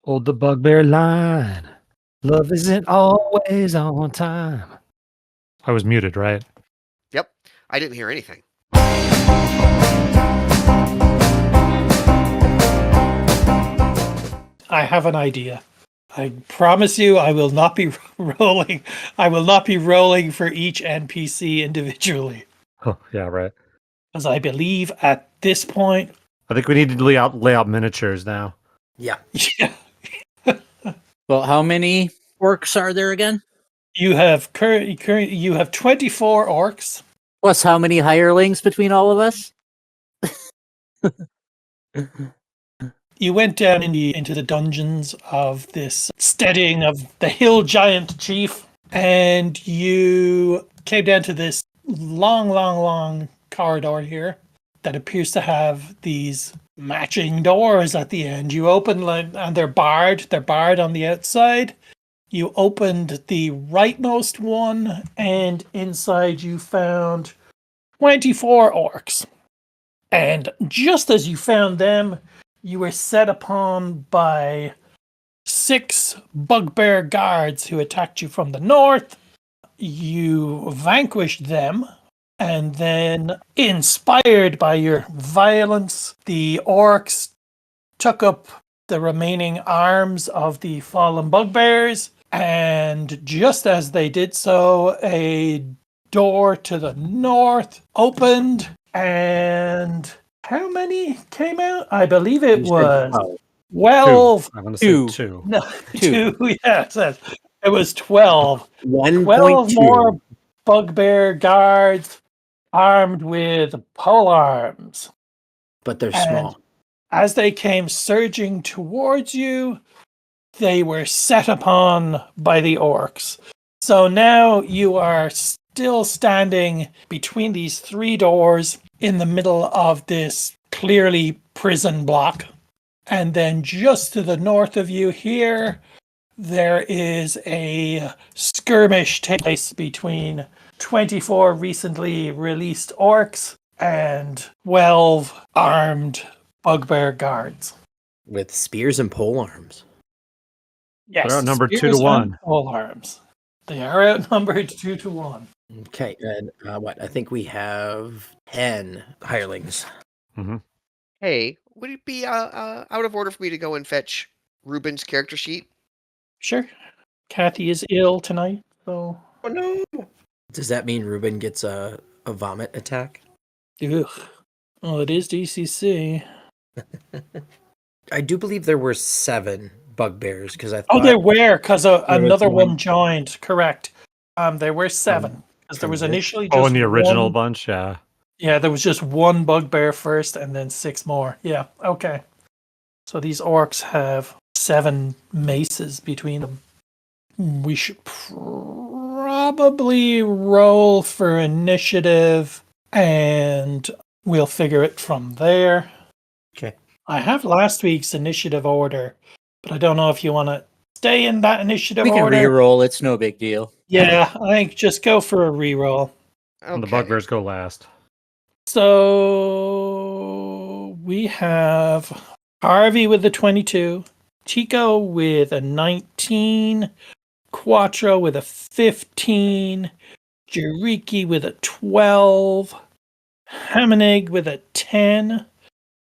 Hold the bugbear line. Love isn't always on time. I was muted, right? Yep. I didn't hear anything. I have an idea. I promise you I will not be rolling. I will not be rolling for each NPC individually. Oh, yeah, right. Because I believe at this point... I think we need to lay out miniatures now. Yeah. Yeah. Well, how many orcs are there again? You have you have 24 orcs. Plus how many hirelings between all of us? You went down into the dungeons of this Steading of the Hill Giant Chief, and you came down to this long corridor here that appears to have these matching doors at the end. You open and they're barred. They're barred on the outside. You opened the rightmost one, and inside you found 24 orcs. And just as you found them, you were set upon by 6 bugbear guards who attacked you from the north. You vanquished them, and then, inspired by your violence, the orcs took up the remaining arms of the fallen bugbears, and just as they did so, a door to the north opened, and how many came out? I believe it was 12. I'm going to say 2. No, 2. Yes, it was 12. 12 1.2. more bugbear guards armed with pole arms. But they're And small. as they came surging towards you, they were set upon by the orcs. So now you are still standing between these 3 doors in the middle of this clearly prison block. And then just to the north of you here, there is a skirmish taking place between 24 recently released orcs and 12 armed bugbear guards. With spears and pole arms. Yes, They're outnumbered 2 to spears 1. and pole arms. They are outnumbered 2 to 1. Okay, and I think we have 10 hirelings. Mm-hmm. Hey, would it be out of order for me to go and fetch Ruben's character sheet? Sure. Kathy is ill tonight, so... Oh no! Does that mean Ruben gets a vomit attack? Ugh. Well, it is DCC. I do believe there were 7 bugbears because I thought. Oh, there were, because another one. one joined. Correct. There were 7. Because there was initially just in the original one, bunch, yeah. Yeah, there was just 1 bugbear first, and then 6 more. Yeah, okay. So these orcs have 7 maces between them. We should probably roll for initiative, and we'll figure it from there. Okay. I have last week's initiative order, but I don't know if you want to stay in that initiative order. We can re-roll. It's no big deal. Yeah, I think just go for a reroll. And the bugbears go last. So we have Harvey with the 22, Chico with a 19, Quattro with a 15, Jiriki with a 12, Hamaneg with a 10,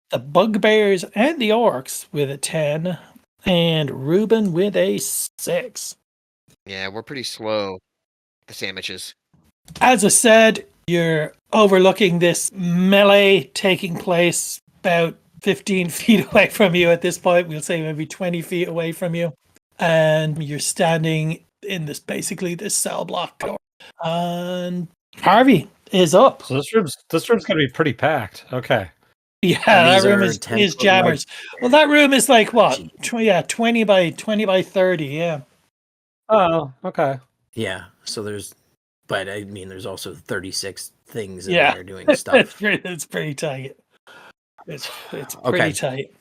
the bugbears and the orcs with a 10, and Ruben with a 6. Yeah, we're pretty slow. The sandwiches. As I said, you're overlooking this melee taking place about 15 feet away from you at this point. We'll say maybe 20 feet away from you. And you're standing in this cell block. And Harvey is up. So this room's going to be pretty packed. Okay. Yeah, that room is 10 foot jammers. wide. Well, that room is like what? 20 by 30, yeah. Oh, okay. Yeah, so there's. But I mean, there's also 36 things in Yeah. there doing stuff. It's pretty tight. It's Okay. pretty tight.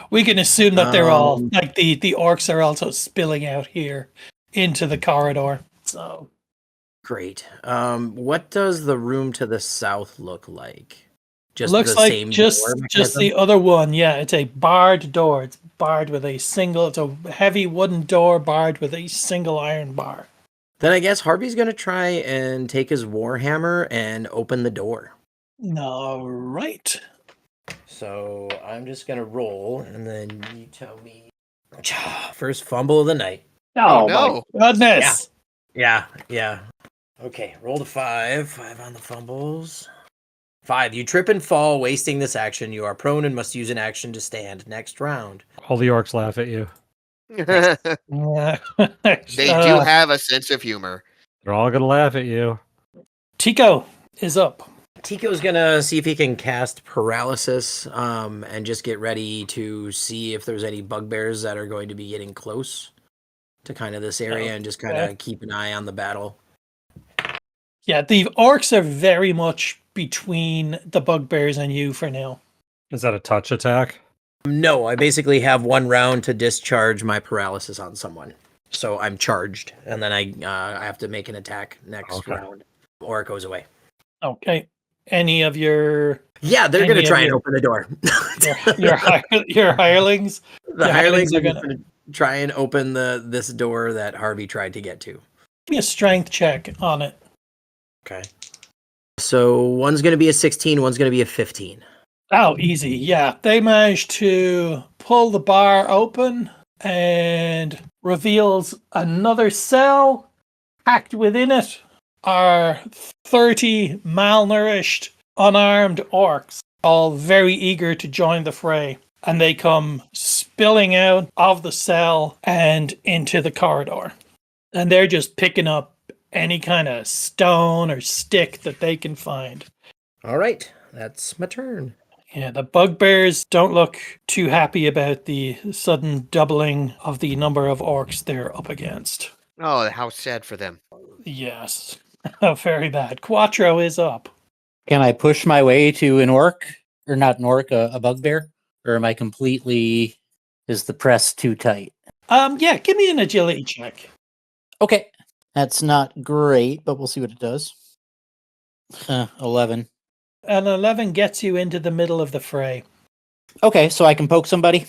We can assume that they're all like the orcs are also spilling out here into the corridor. So Great. What does the room to the south look like? Just Looks the like same just door just mechanism? the other one. Yeah, it's a barred door. It's barred with a single. It's a heavy wooden door barred with a single iron bar. Then I guess Harvey's gonna try and take his warhammer and open the door. All right. So I'm just gonna roll, and then you tell me. First fumble of the night. Oh, my no. Goodness. Yeah. Okay, roll the 5. 5 on the fumbles. 5. You trip and fall, wasting this action. You are prone and must use an action to stand. Next round. All the orcs laugh at you. They do have a sense of humor. They're all gonna laugh at you. Tico is up. Tico's gonna see if he can cast paralysis, and just get ready to see if there's any bugbears that are going to be getting close to kind of this area, and just kind of keep an eye on the battle. Yeah, the orcs are very much between the bugbears and you for now. Is that a touch attack? No, I basically have 1 round to discharge my paralysis on someone, so I'm charged, and then I have to make an attack next round, or it goes away. Okay. Any of your Yeah, they're gonna try and open the door. your hirelings? The Your hirelings hirelings are are gonna try and open this door that Harvey tried to get to. Give me a strength check on it. Okay. So one's gonna be a 16, one's gonna be a 15. Oh, easy. Yeah. They managed to pull the bar open and reveals another cell. Packed within it are 30 malnourished, unarmed orcs, all very eager to join the fray. And they come spilling out of the cell and into the corridor. And they're just picking up any kind of stone or stick that they can find. All right, that's my turn. Yeah, the bugbears don't look too happy about the sudden doubling of the number of orcs they're up against. Oh, how sad for them. Yes. Very bad. Quattro is up. Can I push my way to an orc? Or not an orc, a bugbear? Or am I completely... Is the press too tight? Yeah, give me an agility check. Okay. That's not great, but we'll see what it does. 11. An 11 gets you into the middle of the fray. Okay, so I can poke somebody?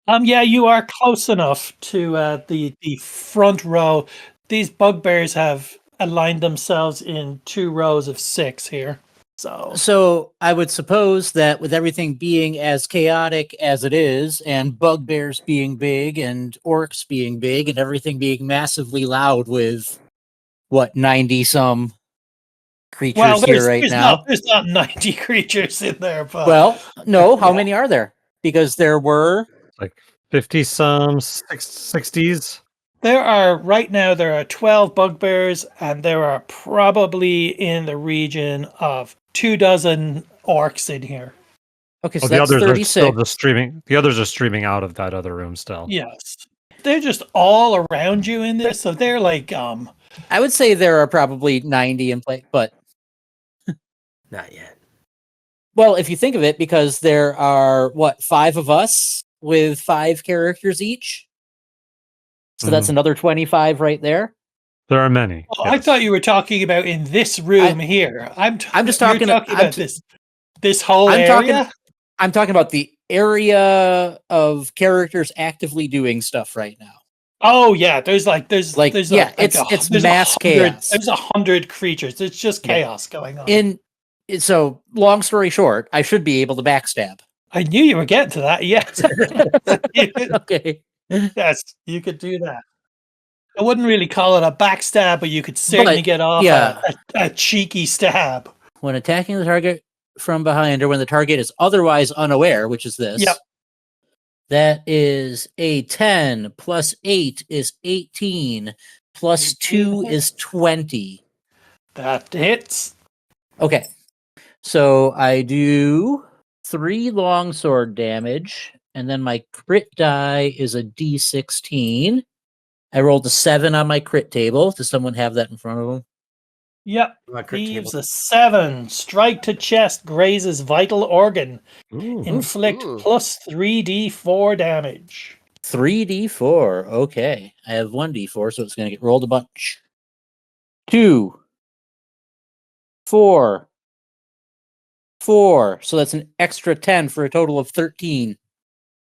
Yeah, you are close enough to the front row. These bugbears have aligned themselves in 2 rows of 6 here. So I would suppose that with everything being as chaotic as it is, and bugbears being big, and orcs being big, and everything being massively loud with, 90-some creatures here right now? There's not 90 creatures in there, but... Well, no, how many are there? Because there were... Like 50-some, 60s. There are 12 bugbears, and there are probably in the region of 24 orcs in here. Okay, so the that's others 36. are still just streaming. The others are streaming out of that other room still. Yes. They're just all around you in this, so they're like, I would say there are probably 90 in play, but... Not yet. Well, if you think of it, because there are, 5 of us with 5 characters each? So that's another 25 right there. There are many. Oh, yes. I thought you were talking about in this room here. I'm just talking about this whole area. I'm talking about the area of characters actively doing stuff right now. Oh yeah, there's it's mass chaos. There's 100 creatures. It's just chaos going on. So long story short, I should be able to backstab. I knew you were getting to that. Yes. Okay. Yes, you could do that. I wouldn't really call it a backstab, but you could certainly get off a cheeky stab. When attacking the target from behind, or when the target is otherwise unaware, which is this. Yep. That is a 10 plus 8 is 18 plus 2 is 20. That hits. Okay. So I do 3 longsword damage, and then my crit die is a D16. I rolled a 7 on my crit table. Does someone have that in front of them? Yep. Leaves a 7. Strike to chest, grazes vital organ. Ooh. Inflict plus 3d4 damage. 3d4. Okay. I have 1d4, so it's going to get rolled a bunch. 2, 4, 4. So that's an extra 10 for a total of 13.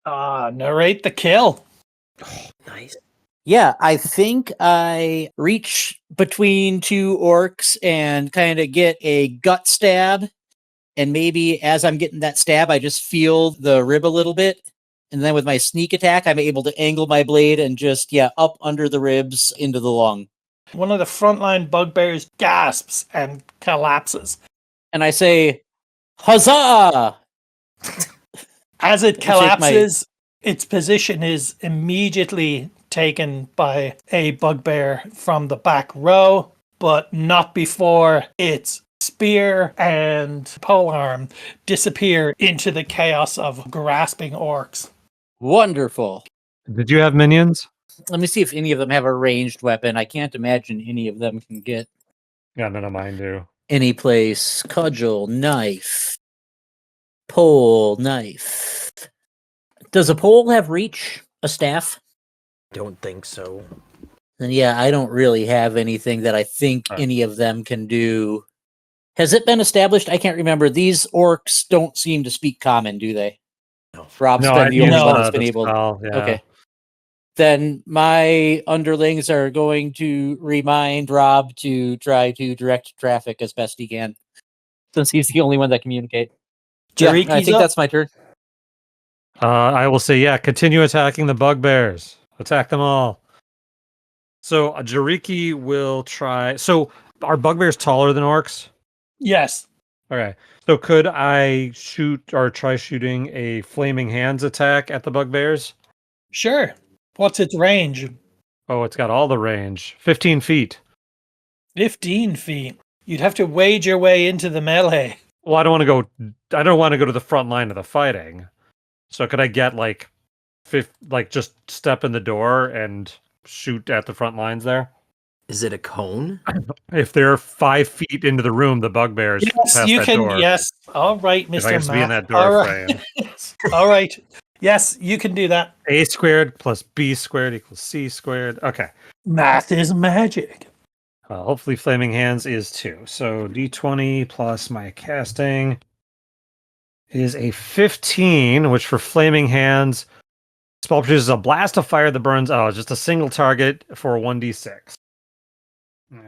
Narrate the kill. Nice. Yeah, I think I reach between two orcs and kind of get a gut stab. And maybe as I'm getting that stab, I just feel the rib a little bit. And then with my sneak attack, I'm able to angle my blade and just, up under the ribs into the lung. One of the frontline bugbears gasps and collapses. And I say, huzzah! As it Let me take collapses, its position is immediately taken by a bugbear from the back row, but not before its spear and polearm disappear into the chaos of grasping orcs. Wonderful. Did you have minions? Let me see if any of them have a ranged weapon. I can't imagine any of them can get Yeah, none of mine do. any place. Cudgel, knife, pole, knife. Does a pole have reach? A staff? Don't think so. Then I don't really have anything that I think any of them can do. Has it been established? I can't remember. These orcs don't seem to speak common, do they? No. Rob's No, been I the only used one that's been the able. spell, yeah. Okay. Then my underlings are going to remind Rob to try to direct traffic as best he can, since he's the only one that communicates. I Jariki's think up. that's my turn. I will say, continue attacking the bugbears. Attack them all. So Jariki will try. So are bugbears taller than orcs? Yes. Okay. So could I shoot or try shooting a flaming hands attack at the bugbears? Sure. What's its range? Oh, it's got all the range. 15 feet. 15 feet. You'd have to wade your way into the melee. Well, I don't want to go to the front line of the fighting. So could I get just step in the door and shoot at the front lines there? Is it a cone? If they're 5 feet into the room, the bugbears Yes, past you that can. door. Yes. All right, If I Mr. can just be in Math. that door All right. frame. All right. Yes, you can do that. A squared plus B squared equals C squared. Okay. Math is magic. Hopefully Flaming Hands is 2. So D20 plus my casting is a 15, which for Flaming Hands, spell produces a blast of fire that burns just a single target for 1d6.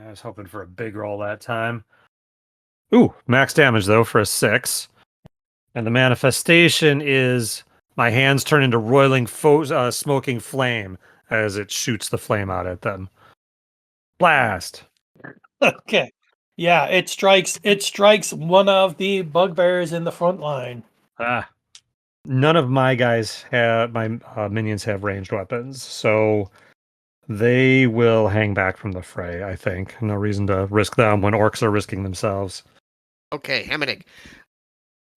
I was hoping for a big roll that time. Ooh, max damage though for a 6. And the manifestation is my hands turn into roiling smoking flame as it shoots the flame out at them. Blast. Okay. Yeah, it strikes one of the bugbears in the front line. None of my guys have minions have ranged weapons, so they will hang back from the fray, I think. No reason to risk them when orcs are risking themselves. Okay, Hammonig.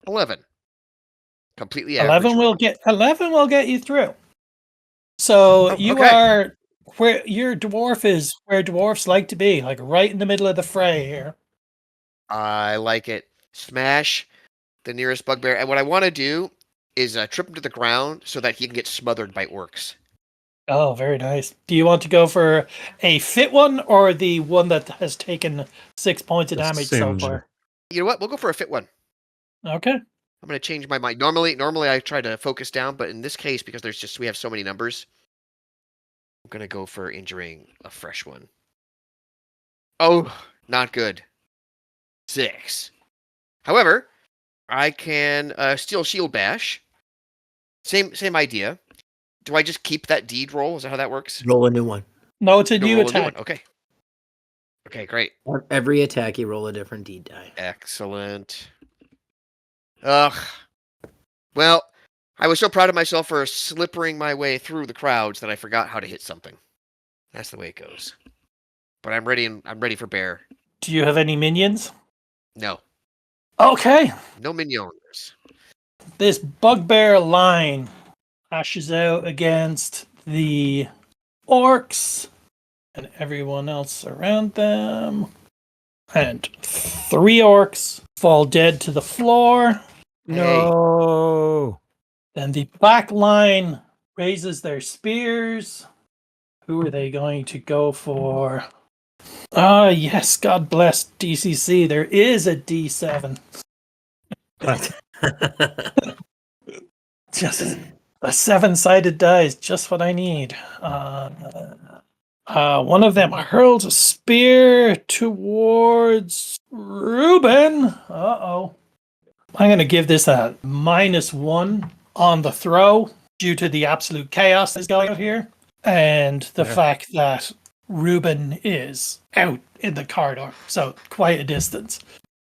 11. Completely 11 average. 11 will get you through. So Oh, you okay. are where your dwarf is, where dwarfs like to be, like right in the middle of the fray here. I like it. Smash the nearest bugbear. And what I want to do is trip him to the ground so that he can get smothered by orcs. Oh, very nice. Do you want to go for a fit one or the one that has taken 6 points of damage so Singe. far? You know what? We'll go for a fit one. Okay. I'm going to change my mind. Normally I try to focus down, but in this case, because we have so many numbers, I'm going to go for injuring a fresh one. Oh, not good. 6. However, I can steal shield bash. Same idea. Do I just keep that deed roll? Is that how that works? Roll a new one. No, it's a No, new roll a attack. one. Okay. Okay, great. Every attack, you roll a different deed die. Excellent. Ugh. Well, I was so proud of myself for slippering my way through the crowds that I forgot how to hit something. That's the way it goes. But I'm ready. I'm ready for bear. Do you have any minions? No, Okay. no minions. This bugbear line lashes out against the orcs and everyone else around them. And 3 orcs fall dead to the floor. No. Then the back line raises their spears. Who are they going to go for? Yes, God bless DCC. There is a D7. Just a 7-sided die is just what I need. One of them hurls a spear towards Ruben. Uh-oh. I'm going to give this a -1 on the throw due to the absolute chaos that's going on here. And the fact that Ruben is out in the corridor. So quite a distance.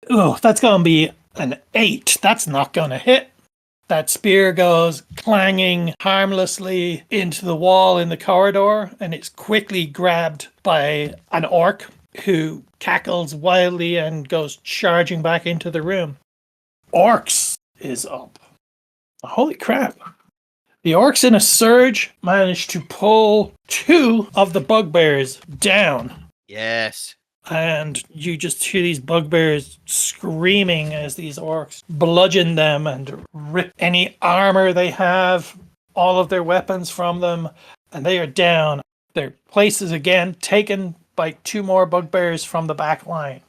Oh, that's going to be an 8. That's not going to hit. That spear goes clanging harmlessly into the wall in the corridor, and it's quickly grabbed by an orc who cackles wildly and goes charging back into the room. Orcs is up. Holy crap. The orcs in a surge managed to pull 2 of the bugbears down. Yes. And you just hear these bugbears screaming as these orcs bludgeon them and rip any armor they have, all of their weapons from them, and they are down. Their places again taken by 2 more bugbears from the back line.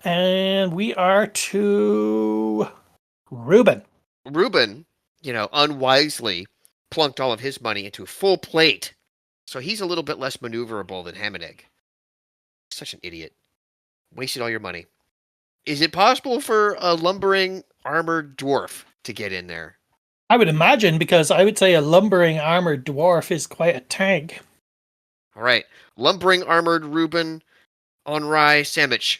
And we are to Ruben. Ruben, unwisely plunked all of his money into full plate. So he's a little bit less maneuverable than Hamaneg. Such an idiot. Wasted all your money. Is it possible for a lumbering armored dwarf to get in there? I would imagine, because I would say a lumbering armored dwarf is quite a tank. All right. Lumbering armored Ruben Onrai Samich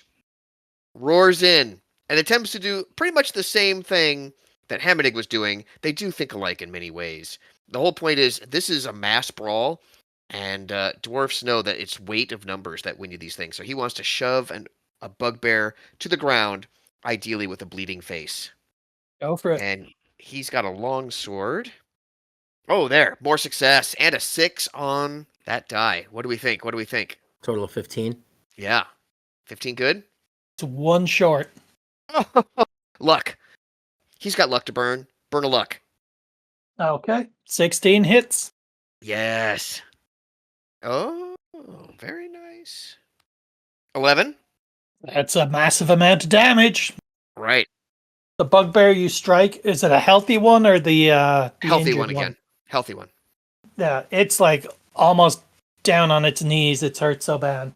roars in and attempts to do pretty much the same thing that Hamaneg was doing. They do think alike in many ways. The whole point is this is a mass brawl, and dwarfs know that it's weight of numbers that win you these things. So he wants to shove a bugbear to the ground, ideally with a bleeding face. Go for it. And he's got a long sword. Oh, there. More success. And a 6 on that die. What do we think? Total of 15. Yeah. 15 good? It's 1 short. Luck. He's got luck to burn. Burn a luck. Okay. 16 hits. Yes. Oh, very nice. 11? That's a massive amount of damage. Right. The bugbear you strike, is it a healthy one or the Healthy injured one again. Healthy one. Yeah, it's like almost down on its knees. It's hurt so bad.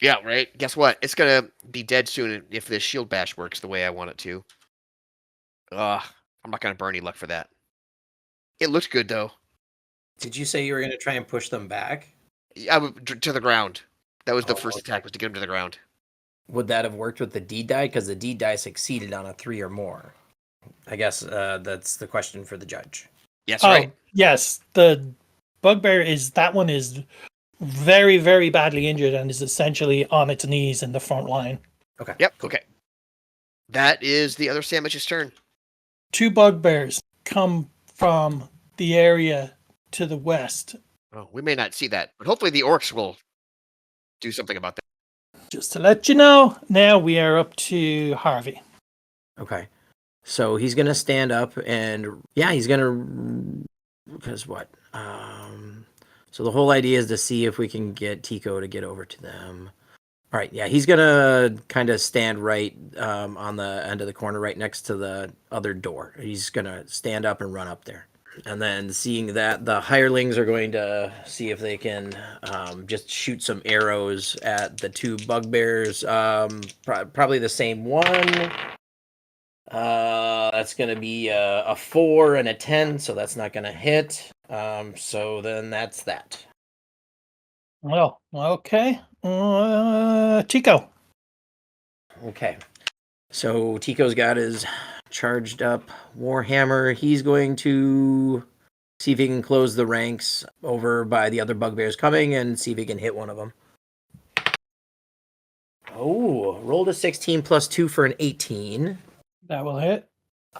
Yeah, right. Guess what? It's going to be dead soon if this shield bash works the way I want it to. I'm not going to burn any luck for that. It looked good, though. Did you say you were going to try and push them back? To the ground. That was the Oh, first okay. attack, was to get him to the ground. Would that have worked with the D die? Because the D die succeeded on a 3 or more. I guess that's the question for the judge. Yes, right. Yes. The bugbear is very, very badly injured and is essentially on its knees in the front line. Okay. Yep, okay. That is the other sandwich's turn. 2 bugbears come from the area to the west. Oh, we may not see that, but hopefully the orcs will do something about that. Just to let you know, now we are up to Harvey. Okay. So he's going to stand up and, yeah, he's going to, because what? So the whole idea is to see if we can get Tico to get over to them. All right, yeah, he's going to kind of stand right on the end of the corner, right next to the other door. He's going to stand up and run up there. And then seeing that, the hirelings are going to see if they can just shoot some arrows at the 2 bugbears. Probably the same one. That's going to be a 4 and a 10, so that's not going to hit. So then that's that. Well, okay. Tico. Okay. So Tico's got his charged up Warhammer. He's going to see if he can close the ranks over by the other bugbears coming and see if he can hit one of them. Oh, rolled a 16 plus 2 for an 18. That will hit.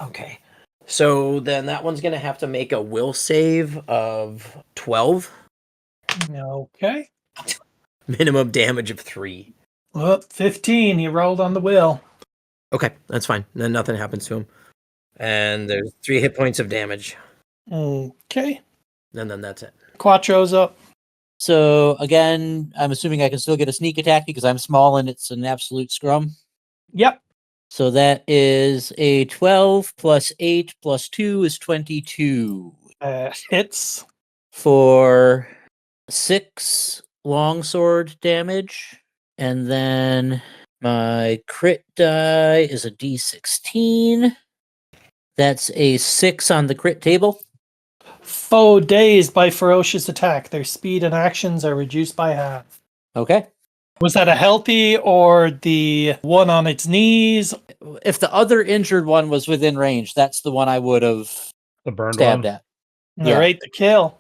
Okay. So then that one's going to have to make a will save of 12. Okay. Minimum damage of 3. Well, 15. He rolled on the will. Okay, that's fine. Then nothing happens to him. And there's 3 hit points of damage. Okay. And then that's it. Quattro's up. So again, I'm assuming I can still get a sneak attack because I'm small and it's an absolute scrum. Yep. So that is a 12 plus 8 plus 2 is 22 Hits. for 6 longsword damage. And then my crit die is a d16. That's a 6 on the crit table. Foe dazed by ferocious attack. Their speed and actions are reduced by half. Okay. Was that a healthy or the one on its knees? If the other injured one was within range, that's the one I would have The burned stabbed one. at. All Yeah. right, the kill.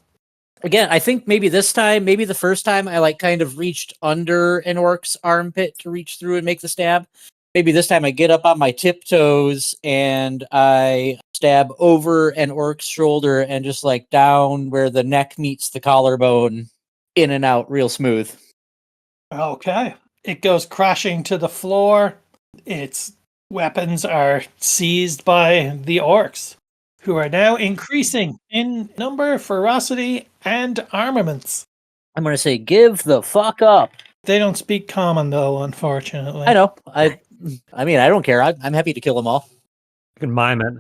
Again, I think maybe this time, maybe the first time I like kind of reached under an orc's armpit to reach through and make the stab. Maybe this time I get up on my tiptoes and I stab over an orc's shoulder and just like down where the neck meets the collarbone, in and out real smooth. Okay. It goes crashing to the floor. Its weapons are seized by the orcs, who are now increasing in number, ferocity, and armaments. I'm going to say, give the fuck up. They don't speak common, though, unfortunately. I know. I mean, I don't care. I'm happy to kill them all. You can mime it.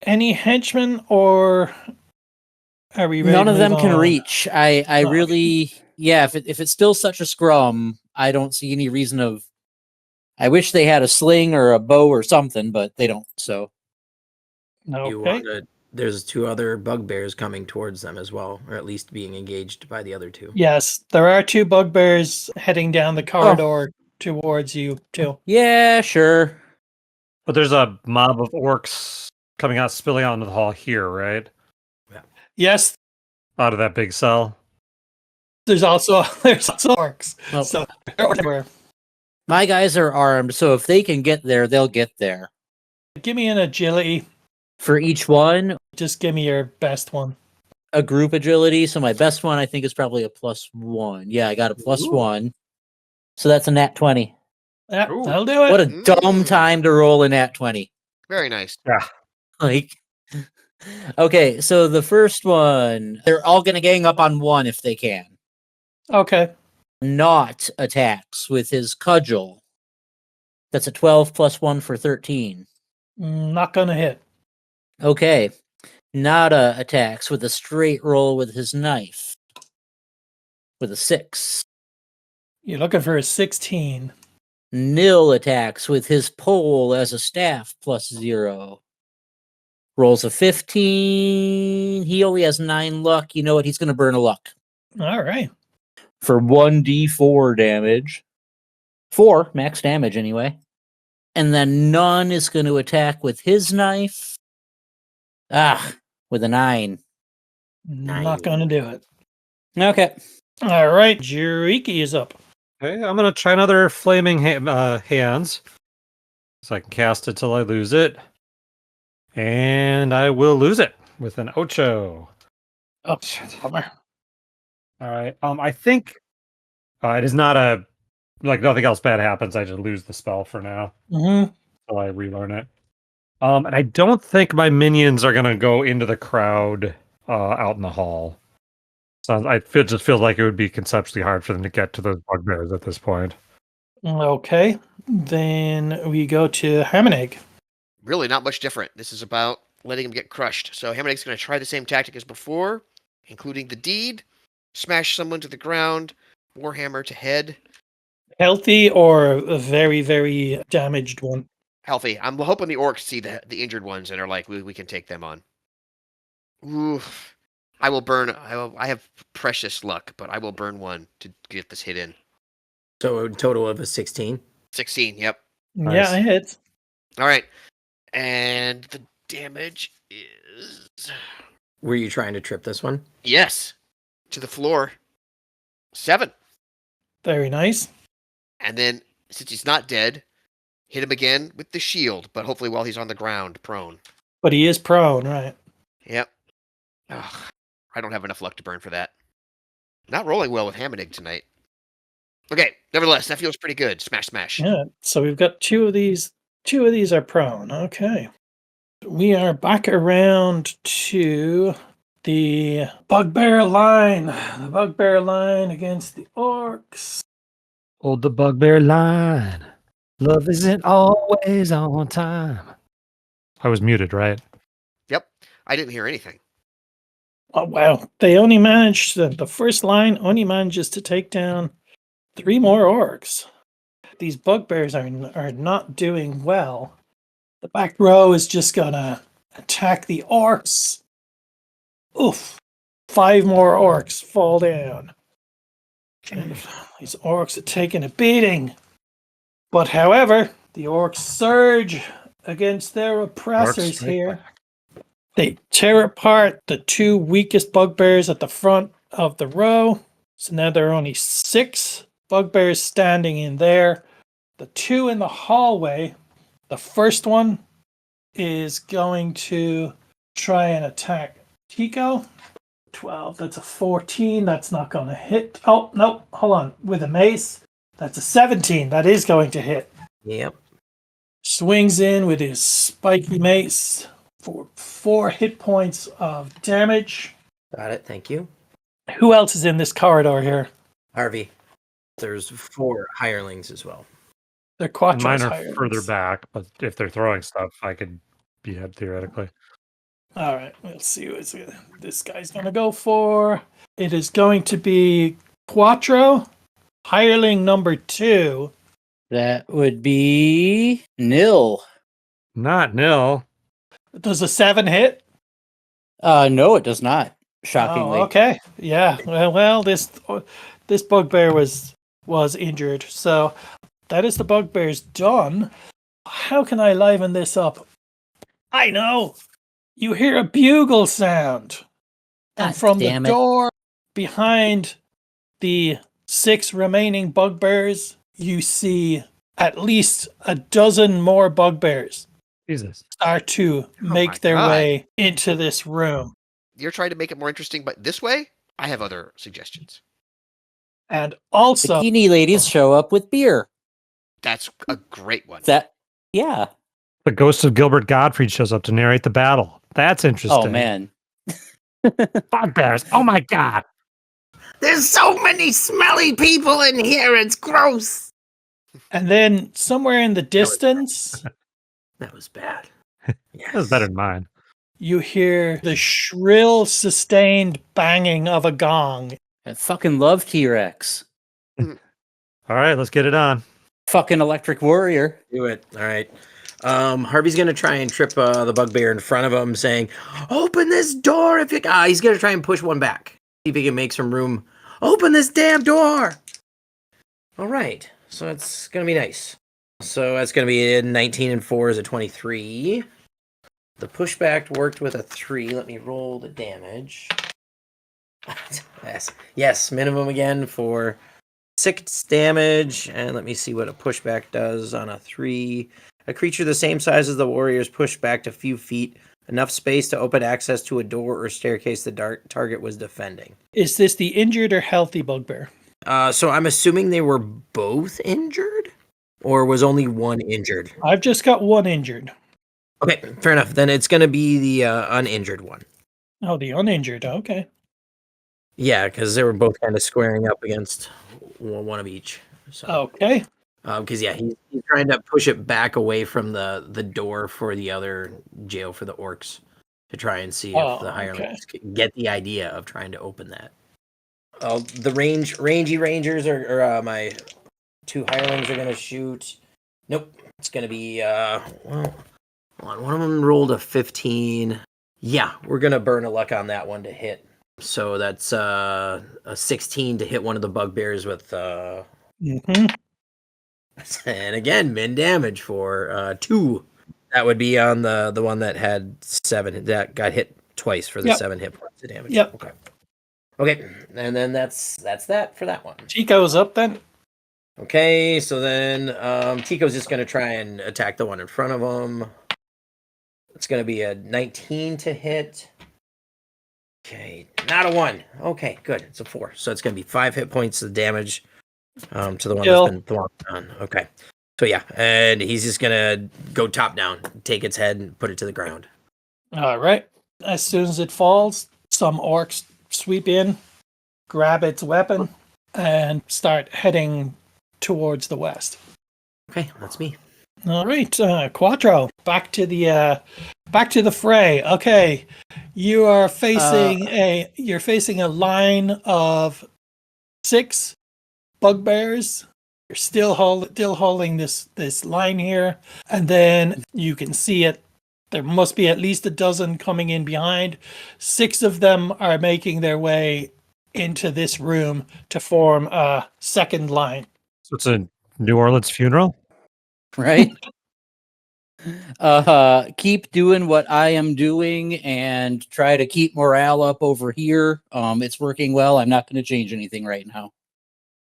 Any henchmen, or are we ready None to of them move can on? reach. I Oh. really, yeah. If it's still such a scrum, I don't see any reason of. I wish they had a sling or a bow or something, but they don't. So You Okay. want to, there's 2 other bugbears coming towards them as well, or at least being engaged by the other 2. Yes, there are 2 bugbears heading down the corridor towards you, too. yeah, sure. But there's a mob of orcs coming out, spilling out into the hall here, right? Yes, Out of that big cell. there's also orcs. Well, So they're everywhere. my guys are armed, so if they can get there, they'll get there. Give me an agility. For each one, Just give me your best one. a group agility. So my best one, I think, is probably a +1. Yeah, I got a +1. So that's a nat 20. Yeah, Ooh. that'll do it. What a dumb time to roll a nat 20. Very nice. Like, okay, so the first one, they're all going to gang up on one if they can. Okay. Not attacks with his cudgel. That's a 12 plus 1 for 13. Not gonna hit. Okay. Nada attacks with a straight roll with his knife. With a 6. You're looking for a 16. Nil attacks with his pole as a staff +0. Rolls a 15. He only has 9 luck. You know what? He's going to burn a luck. All right. For 1d4 damage. 4 max damage anyway. And then none is going to attack with his knife. With a 9. Not gonna do it. Okay. All right. Juriki is up. Okay, I'm gonna try another flaming hands, so I can cast it till I lose it, and I will lose it with an ocho. Oh, bummer. All right. I think it is not a like nothing else bad happens. I just lose the spell for now Mm-hmm. till I relearn it. And I don't think my minions are gonna go into the crowd out in the hall. So just feels like it would be conceptually hard for them to get to those bugbears at this point. Okay. Then we go to Hamaneg. Really not much different. This is about letting him get crushed. So Hamaneg's going to try the same tactic as before, including the deed, smash someone to the ground, warhammer to head. Healthy or a very, very damaged one? Healthy. I'm hoping the orcs see the injured ones and are like, we can take them on. Oof. I will burn. I have precious luck, but I will burn one to get this hit in. So a total of a 16. 16. Yep. Nice. Yeah, it hits. All right. And the damage is Were you trying to trip this one? yes to the floor. 7. Very nice. And then since he's not dead, hit him again with the shield, but hopefully while he's on the ground, prone. But he is prone, right? Yep. Ugh, I don't have enough luck to burn for that. Not rolling well with Hamaneg tonight. Okay, nevertheless, that feels pretty good. Smash, smash. Yeah. So we've got 2 of these. 2 of these are prone. Okay. We are back around to the bugbear line. The bugbear line against the orcs. Hold the bugbear line. Love isn't always on time. I was muted, right? Yep. I didn't hear anything. Oh, wow. They only managed, the first line only manages to take down 3 more orcs. These bugbears are not doing well. The back row is just gonna attack the orcs. Oof. 5 more orcs fall down. And these orcs are taking a beating. But however, the orcs surge against their oppressors strike here. They tear apart the 2 weakest bugbears at the front of the row. So now there are only 6 bugbears standing in there. The 2 in the hallway, the first one is going to try and attack Tico. 12, that's a 14. That's not going to hit. Oh, no, hold on. With a mace, that's a 17. That is going to hit. Yep. Swings in with his spiky mace for 4 hit points of damage. Got it. Thank you. Who else is in this corridor here? Harvey. There's 4 hirelings as well. They're Quattros Mine are hirelings. further back, but if they're throwing stuff, I could be ahead theoretically. All right, we'll see what this guy's going to go for. It is going to be Quattro, hireling number 2. That would be nil. Not nil. Does a 7 hit? No, it does not. Shockingly. Oh, okay. Yeah. Well, this bugbear was injured, so that is the bugbear's done. How can I liven this up? I know. You hear a bugle sound, and God from the damn it. door behind the 6 remaining bugbears, you see at least a dozen more bugbears Jesus. start to my make their God. way into this room. You're trying to make it more interesting, but this way, I have other suggestions. And also, Bikini ladies show up with beer. That's a great one. Yeah. The ghost of Gilbert Gottfried shows up to narrate the battle. That's interesting. Oh man. Bugbears. Oh my god. There's so many smelly people in here. It's gross. and then somewhere in the distance, That was bad. Yes. That was better than mine. you hear the shrill, sustained banging of a gong. I fucking love T-Rex. All right, let's get it on. Fucking Electric Warrior. Do it. All right. Harvey's gonna try and trip the bugbear in front of him, saying, "Open this door!" If you, he's gonna try and push one back. See if he can make some room. Open this damn door! All right. So it's gonna be nice. So that's gonna be a 19 and 4 is a 23. The pushback worked with a 3. Let me roll the damage. Yes, minimum again for 6 damage. And let me see what a pushback does on a 3. A creature the same size as the warrior is pushed back a few feet, enough space to open access to a door or staircase the target was defending. Is this the injured or healthy bugbear? So I'm assuming they were both injured? Or was only one injured? I've just got one injured. Okay, fair enough. Then it's going to be the uninjured one. Oh, the uninjured. Okay. Yeah, because they were both kind of squaring up against one of each. So. Okay. Because he's trying to push it back away from the door for the other jail for the orcs to try and see if the hirelings get the idea of trying to open that. The rangy rangers or my 2 hirelings are gonna shoot. Nope, it's gonna be well, hold on. One of them rolled a 15. Yeah, we're gonna burn a luck on that one to hit. So that's a 16 to hit one of the bugbears with. And again, min damage for 2. That would be on the one that had 7. That got hit twice for the 7 hit points of damage. Yep. Okay. And then that's that for that one. Tico's up then. Okay, so then Tico's just going to try and attack the one in front of him. It's going to be a 19 to hit. Okay, not a 1. Okay, good. It's a 4. So it's going to be 5 hit points of damage. To the one that's been thrown on. Okay. So yeah, and he's just gonna go top down, take its head and put it to the ground. All right. As soon as it falls, some orcs sweep in, grab its weapon, and start heading towards the west. Okay, that's me. All right, Quattro, back to the fray. Okay, you are facing a line of 6 bugbears. You're still holding this line here, and then you can see it. There must be at least a dozen coming in behind. 6 of them are making their way into this room to form a second line. So it's a New Orleans funeral? Right? Keep doing what I am doing and try to keep morale up over here. It's working well. I'm not going to change anything right now.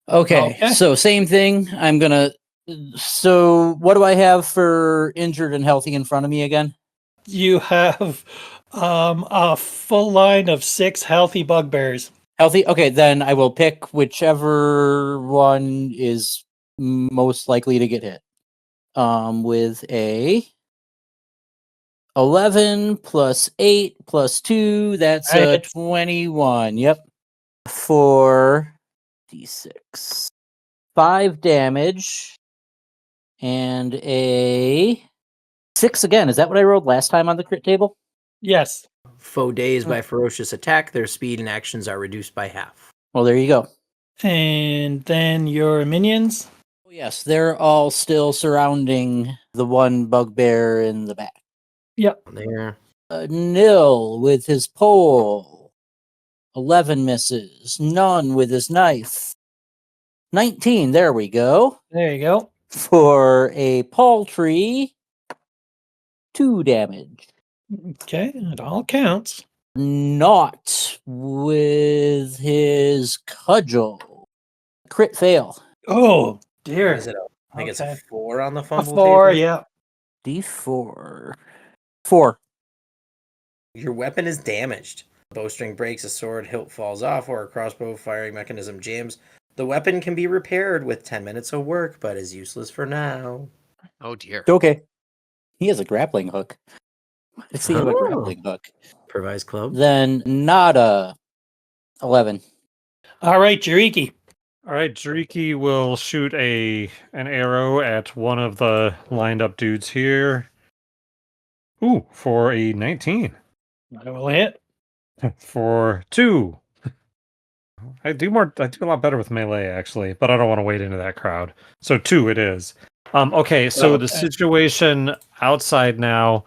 Okay, so same thing. So what do I have for injured and healthy in front of me again? You have a full line of 6 healthy bugbears. Healthy? Okay, then I will pick whichever one is most likely to get hit. With a 11 plus 8 plus 2, that's a 21. Yep. For d6. 5 damage. And a 6 again. Is that what I rolled last time on the crit table? Yes. Foe dazed by ferocious attack, their speed and actions are reduced by half. Well, there you go. And then your minions. Oh, yes, they're all still surrounding the one bugbear in the back. Yep. There. Nil with his pole. 11 misses. None with his knife. 19. There we go. There you go. For a paltry 2 damage. Okay, it all counts. Not with his cudgel. Crit fail. Oh dear. What is it? I think it's a 4 on the A fumble 4, table. yeah. D4. 4. Your weapon is damaged. A bowstring breaks, a sword hilt falls off, or a crossbow firing mechanism jams. The weapon can be repaired with 10 minutes of work, but is useless for now. Oh dear. Okay. He has a grappling hook. Let's see him a grappling hook. Provides club. Then nada. 11. All right, Jariki. All right, Jariki will shoot an arrow at one of the lined up dudes here. Ooh, for a 19. I will hit. For 2. I do a lot better with melee actually, but I don't want to wade into that crowd. So 2 it is. Okay, so the situation outside now.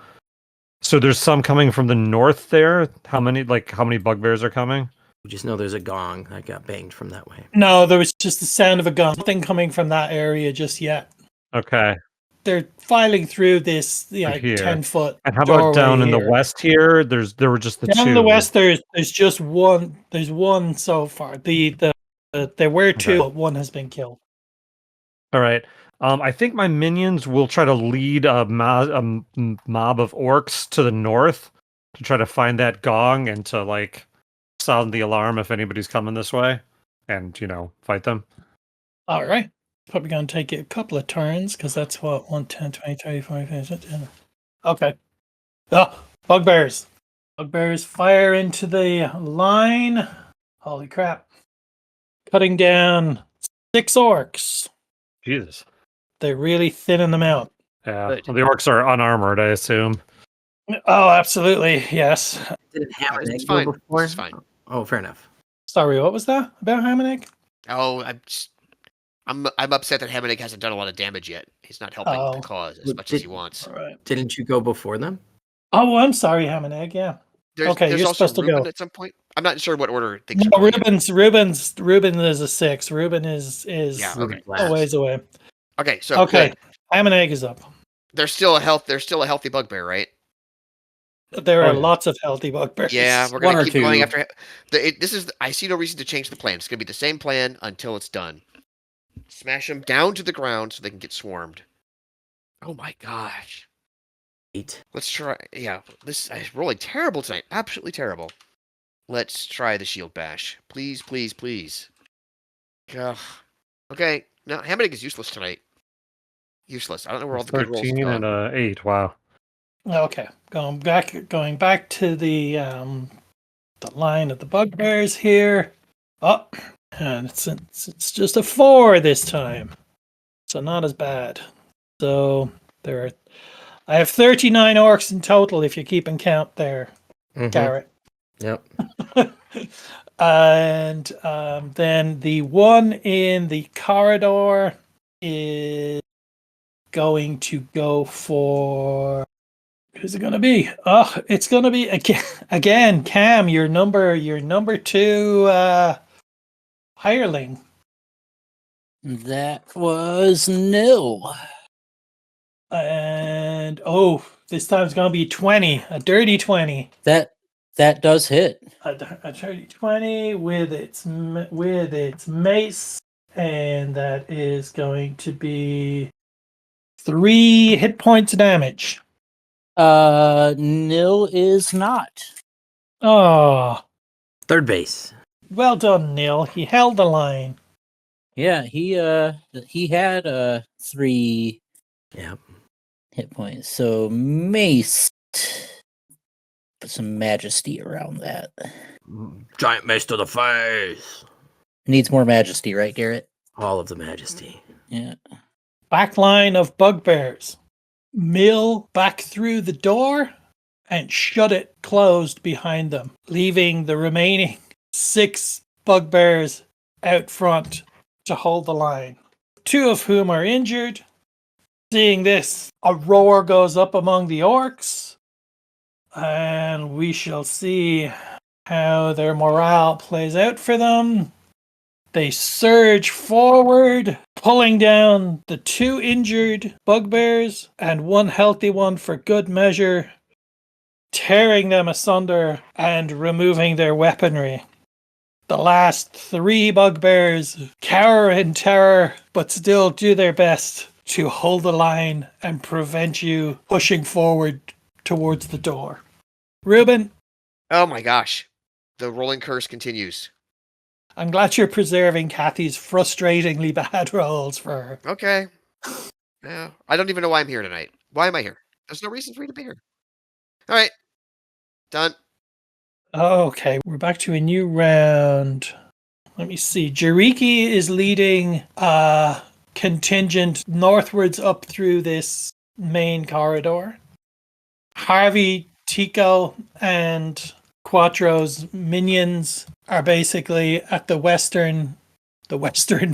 So there's some coming from the north there. How many bugbears are coming? We just know there's a gong that got banged from that way. No, there was just the sound of a gun. Nothing coming from that area just yet. Okay. They're filing through this Here. 10-foot. And how about down in the west here? There were just the down 2. in the west, there's just one. There's one so far. There were 2. But one has been killed. All right. I think my minions will try to lead a mob of orcs to the north to try to find that gong and to sound the alarm if anybody's coming this way, and fight them. All right. Probably going to take it a couple of turns because that's what 1, 10, 20, 30, 40, 50, 60. Okay. Oh, bugbears. Bugbears fire into the line. Holy crap. Cutting down 6 orcs. Jesus. They're really thinning them out. Yeah. Well, the orcs are unarmored, I assume. Oh, absolutely. Yes. Didn't have It's an fine. egg before? It's fine. Oh, fair enough. Sorry, what was that about Hamaneg? Oh, I'm upset that Hamaneg hasn't done a lot of damage yet. He's not helping the cause as much as he wants. All right. Didn't you go before them? Oh, I'm sorry, Hamaneg. Yeah. There's you're also supposed to Ruben go. at some point. I'm not sure what order things are No, going in. Ruben is a 6. Ruben is Yeah, okay. a ways away. Okay, so Okay. good. Hamaneg is up. There's still a healthy bugbear, right? There are lots of healthy bugbears. Yeah, we're One gonna or keep two. going after. I see no reason to change the plan. It's gonna be the same plan until it's done. Smash them down to the ground so they can get swarmed. Oh my gosh. 8. Let's try. Yeah, this is rolling terrible tonight. Absolutely terrible. Let's try the shield bash, please, please, please. Ugh. Okay, no, Hamaneg is useless tonight. Useless. I don't know where all the good rolls have 13 gone. and 8. Wow. Okay. Going back to the line of the bugbears here. Oh, and it's just a 4 this time. So not as bad. So I have 39 orcs in total if you're keeping count there, Mhm. Garrett. Yep. And then the one in the corridor is going to go for. Who's it going to be? Oh, it's going to be again Cam, your number 2 hireling. That was nil. And this time it's going to be 20, a dirty 20. That does hit. A dirty 20 with its mace, and that is going to be 3 hit points damage. Nil is not. Oh, Third base. well done, Neil. He held the line. Yeah, he had 3 Yep. hit points. So mace. Put some majesty around that. Giant mace to the face. Needs more majesty, right, Garrett? All of the majesty. Yeah. Back line of bugbears. Mill back through the door and shut it closed behind them, leaving the remaining 6 bugbears out front to hold the line. 2 of whom are injured. Seeing this, a roar goes up among the orcs, and we shall see how their morale plays out for them. They surge forward, pulling down the 2 injured bugbears and 1 healthy one for good measure, tearing them asunder and removing their weaponry. The last 3 bugbears cower in terror, but still do their best to hold the line and prevent you pushing forward towards the door. Ruben, Oh my gosh. The rolling curse continues. I'm glad you're preserving Kathy's frustratingly bad rolls for her. Okay. Yeah. I don't even know why I'm here tonight. Why am I here? There's no reason for me to be here. All right. Done. Okay, we're back to a new round. Let me see. Jariki is leading a contingent northwards up through this main corridor. Harvey, Tico, and Quattro's minions are basically at the western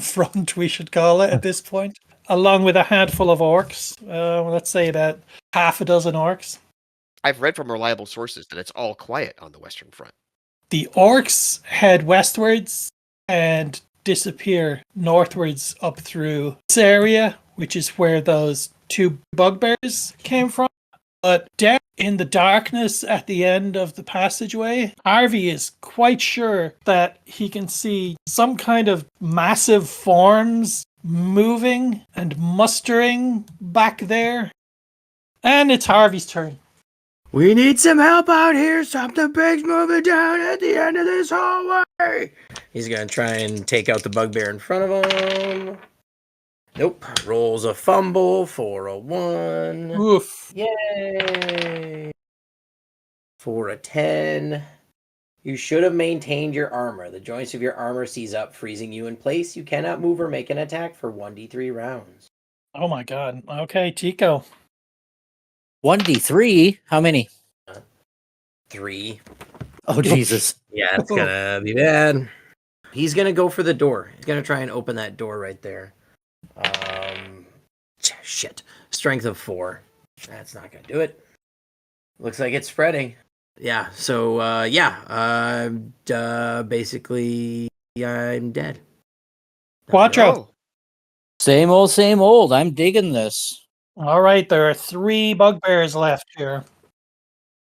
front, we should call it at this point, along with a handful of orcs. Let's say about half a dozen orcs. I've read from reliable sources that it's all quiet on the Western Front. The orcs head westwards and disappear northwards up through this area, which is where those 2 bugbears came from. But down in the darkness at the end of the passageway, Harvey is quite sure that he can see some kind of massive forms moving and mustering back there. And it's Harvey's turn. We need some help out here. Something big's moving down at the end of this hallway. He's going to try and take out the bugbear in front of him. Nope. Rolls a fumble for a 1. Oof. Yay. For a 10. You should have maintained your armor. The joints of your armor seize up, freezing you in place. You cannot move or make an attack for 1d3 rounds. Oh my god. Okay, Tico. 1d3? How many? 3. Oh, Jesus. Yeah, it's gonna be bad. He's gonna go for the door. He's gonna try and open that door right there. Shit. Strength of 4. That's not gonna do it. Looks like it's spreading. Yeah. So basically, I'm dead. Quattro. Oh, Same old, same old. I'm digging this. All right, there are 3 bugbears left here.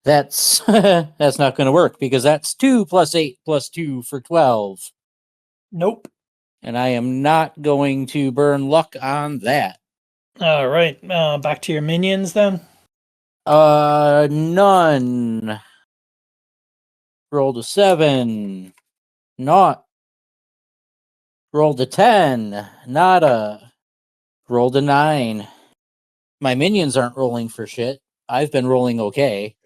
That's that's not going to work because that's 2 plus 8 plus 2 for 12. Nope. And I am not going to burn luck on that. All right, back to your minions then. None. Rolled a 7. Not. Rolled a 10. Nada. Rolled a 9. My minions aren't rolling for shit. I've been rolling okay.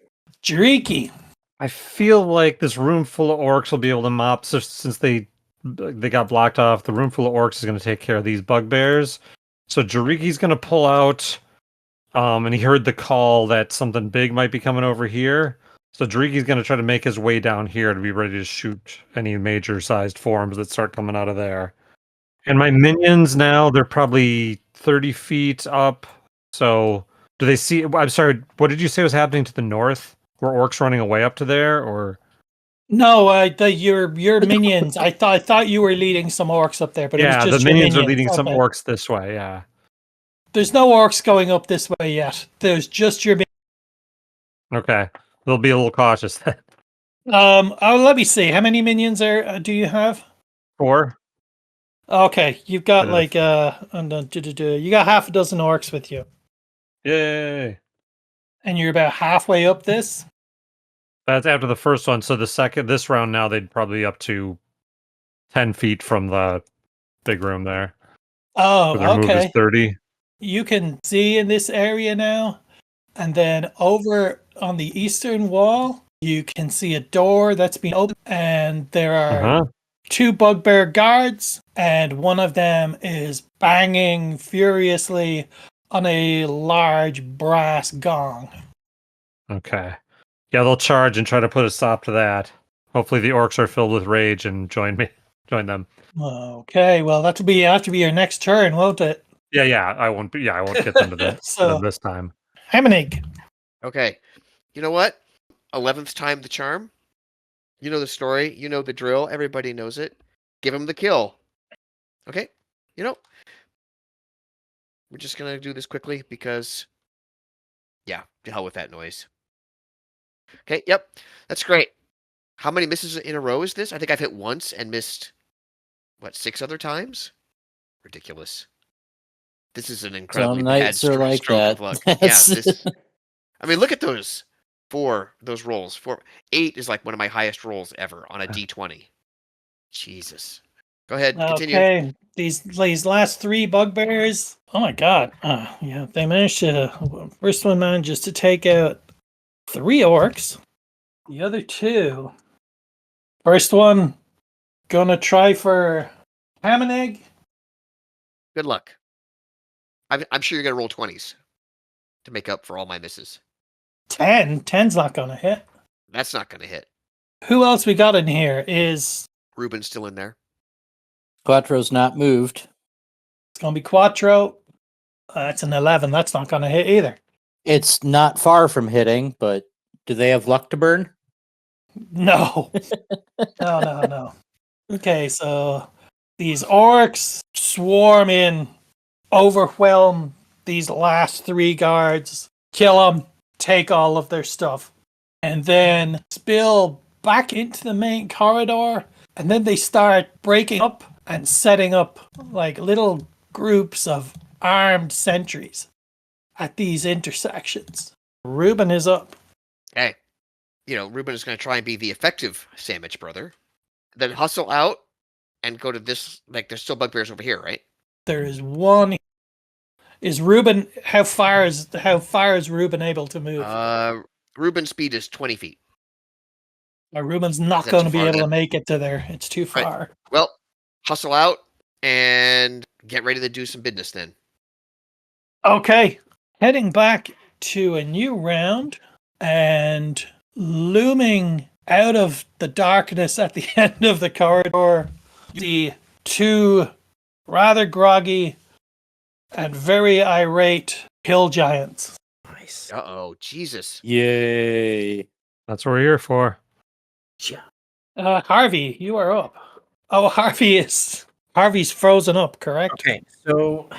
Jariki. I feel like this room full of orcs will be able to mop, since they got blocked off. The room full of orcs is going to take care of these bugbears. So Jariki's gonna pull out, and he heard the call that something big might be coming over here. So Jariki's gonna try to make his way down here to be ready to shoot any major sized forms that start coming out of there. And my minions now, they're probably 30 feet up. So do they see? I'm sorry, what did you say was happening to the north? Were orcs running away up to there, or? No, your minions. I thought you were leading some orcs up there, but it Yeah, was the just your minions are minions. leading some Okay. orcs this way. Yeah. There's no orcs going up this way yet. There's just your. Okay, they'll be a little cautious then. Oh, let me see. How many minions do you have? 4. Okay, you've got Bit of- like you got half a dozen orcs with you, Yay! and you're about halfway up this. That's after the first one. So this round now, they'd probably be up to 10 feet from the big room there. Oh, So their move is okay. 30. You can see in this area now, and then over on the eastern wall, you can see a door that's been opened, and there are Uh-huh. 2 bugbear guards, and one of them is banging furiously on a large brass gong. Okay. Yeah, they'll charge and try to put a stop to that. Hopefully the orcs are filled with rage and join them. Okay, well that'll have to be your next turn, won't it? Yeah, I won't get them to them So, this time. Hemmenig. Okay. You know what? 11th time the charm. You know the story. You know the drill. Everybody knows it. Give him the kill. Okay? You know, we're just going to do this quickly because, yeah, to hell with that noise. Okay, yep. That's great. How many misses in a row is this? I think I've hit once and missed, 6 other times? Ridiculous. This is an incredibly Some bad nights are like stroke that. of luck. That's- Yeah, this. I mean, look at those rolls. 8 is like one of my highest rolls ever on a D20. Jesus. Go ahead, continue. Okay, these last 3 bugbears. Oh my god! Yeah, they managed to. First one manages to take out 3 orcs. The other 2. First one gonna try for Hemmenig. Good luck. I'm sure you're gonna roll 20s to make up for all my misses. 10. 10's not gonna hit. That's not gonna hit. Who else we got in here? Is Ruben's still in there. Quattro's not moved. it's gonna be Quattro. That's an 11. That's not gonna hit either. It's not far from hitting, but do they have luck to burn? No. No. Okay, so these orcs swarm in, overwhelm these last 3 guards, kill them, take all of their stuff, and then spill back into the main corridor. And then they start breaking up and setting up like little groups of armed sentries at these intersections. Ruben is up. Hey, Ruben is gonna try and be the effective sandwich brother. Then hustle out and go to this. Like, there's still bugbears over here, right? There is one. Is Ruben? How far is Ruben able to move? Ruben's speed is 20 feet. Ruben's not Is that going too to be far able then? to make it to there. It's too Right. far. Well, hustle out and get ready to do some business then. Okay, heading back to a new round, and looming out of the darkness at the end of the corridor, the 2 rather groggy and very irate hill giants. Nice. Uh-oh, Jesus. Yay. That's what we're here for. Yeah. Harvey, you are up. Oh, Harvey's frozen up, correct? Okay, so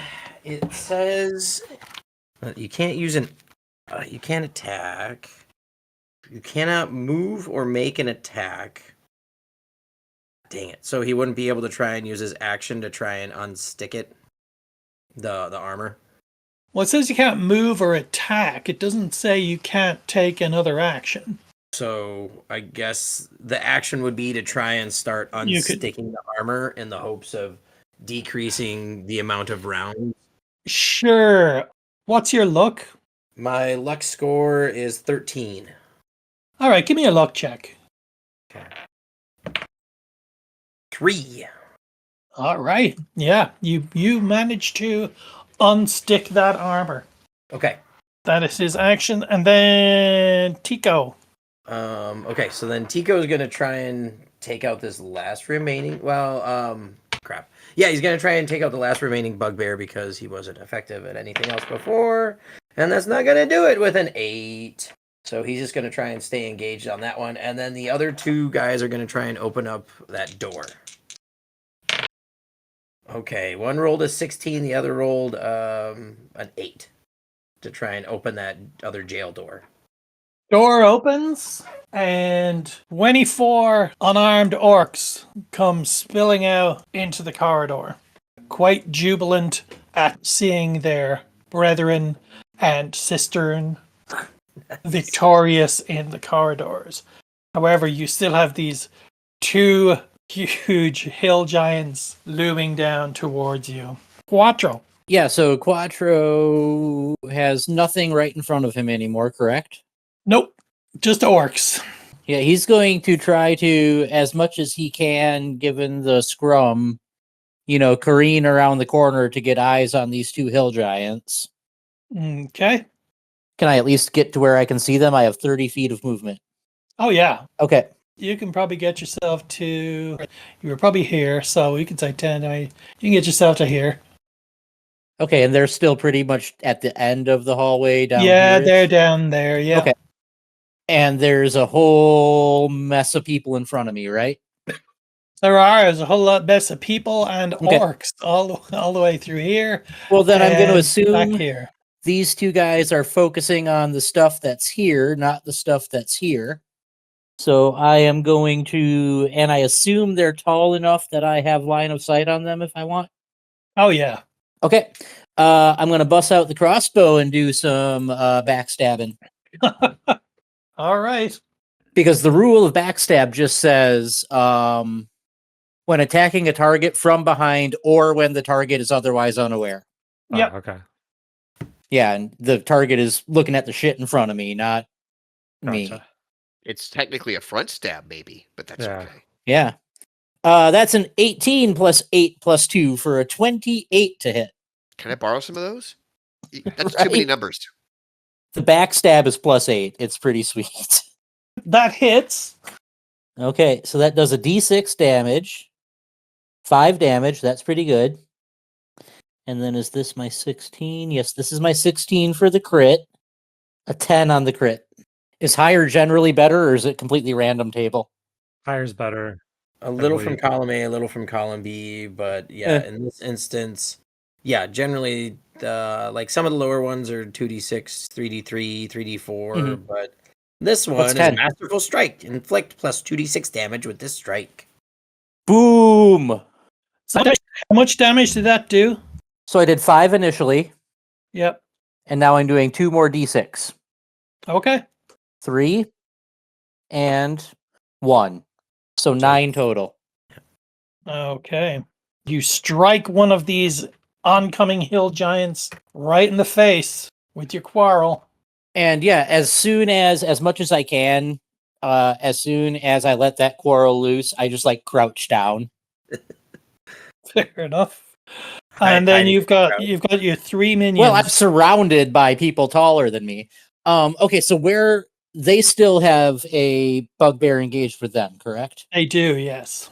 it says that you can't use you can't attack. You cannot move or make an attack. Dang it. So he wouldn't be able to try and use his action to try and unstick it, the armor. Well, it says you can't move or attack. It doesn't say you can't take another action. So I guess the action would be to try and start You could- unsticking the armor in the hopes of decreasing the amount of rounds. Sure. What's your luck? My luck score is 13. All right, give me a luck check. 3. All right. Yeah, you managed to unstick that armor. Okay. That is his action. And then Tico. Okay, so then Tico is gonna try and take out this last remaining. Crap. Yeah, he's gonna try and take out the last remaining bugbear because he wasn't effective at anything else before, and that's not gonna do it with an 8. So he's just gonna try and stay engaged on that one, and then the other 2 guys are gonna try and open up that door. Okay, one rolled a 16, the other rolled an 8 to try and open that other jail door. Door opens, and 24 unarmed orcs come spilling out into the corridor, quite jubilant at seeing their brethren and sistern victorious in the corridors. However, you still have these 2 huge hill giants looming down towards you. Quattro. Yeah, so Quattro has nothing right in front of him anymore, correct? Nope, just orcs. Yeah, he's going to try to, as much as he can, given the scrum, careen around the corner to get eyes on these 2 hill giants. Okay. Can I at least get to where I can see them? I have 30 feet of movement. Oh, yeah. Okay. You can probably get yourself to... You were probably here, so we can say 10. You can get yourself to here. Okay, and they're still pretty much at the end of the hallway down Yeah, here. they're down there, yeah. Okay. And there's a whole mess of people in front of me, right? There's a whole lot mess of people and Okay. orcs all the way through here. Well, then I'm going to and assume back here. these 2 guys are focusing on the stuff that's here, not the stuff that's here. So I am going to, and I assume they're tall enough that I have line of sight on them if I want. Oh, yeah. Okay. I'm going to bust out the crossbow and do some backstabbing. All right. Because the rule of backstab just says when attacking a target from behind or when the target is otherwise unaware. Oh, Yep. okay. Yeah, and the target is looking at the shit in front of me, not me. Gotcha. It's technically a front stab, maybe, but that's Yeah. okay. Yeah. That's an 18 plus 8 plus 2 for a 28 to hit. Can I borrow some of those? That's too many Right? numbers. The backstab is plus 8. It's pretty sweet. That hits. Okay, so that does a d6 damage. 5 damage. That's pretty good. And then is this my 16? Yes, this is my 16 for the crit. A 10 on the crit. Is higher generally better, or is it completely random table? Higher's better. A little believe. from column A, a little from column B, but yeah, in this instance, yeah, generally, like some of the lower ones are 2d6, 3d3, 3d4, but this one is 10? Masterful Strike. Inflict plus 2d6 damage with this strike. Boom! So how much damage did that do? So I did 5 initially, Yep. and now I'm doing 2 more d6. Okay. 3 and 1. So 9 total. Okay. You strike one of these oncoming hill giants right in the face with your quarrel. And yeah, as much as I can, as soon as I let that quarrel loose, I just like crouch down. Fair enough. And then you've got your 3 minions. Well, I'm surrounded by people taller than me. Okay, so where they still have a bugbear engaged with them, correct? They do, yes.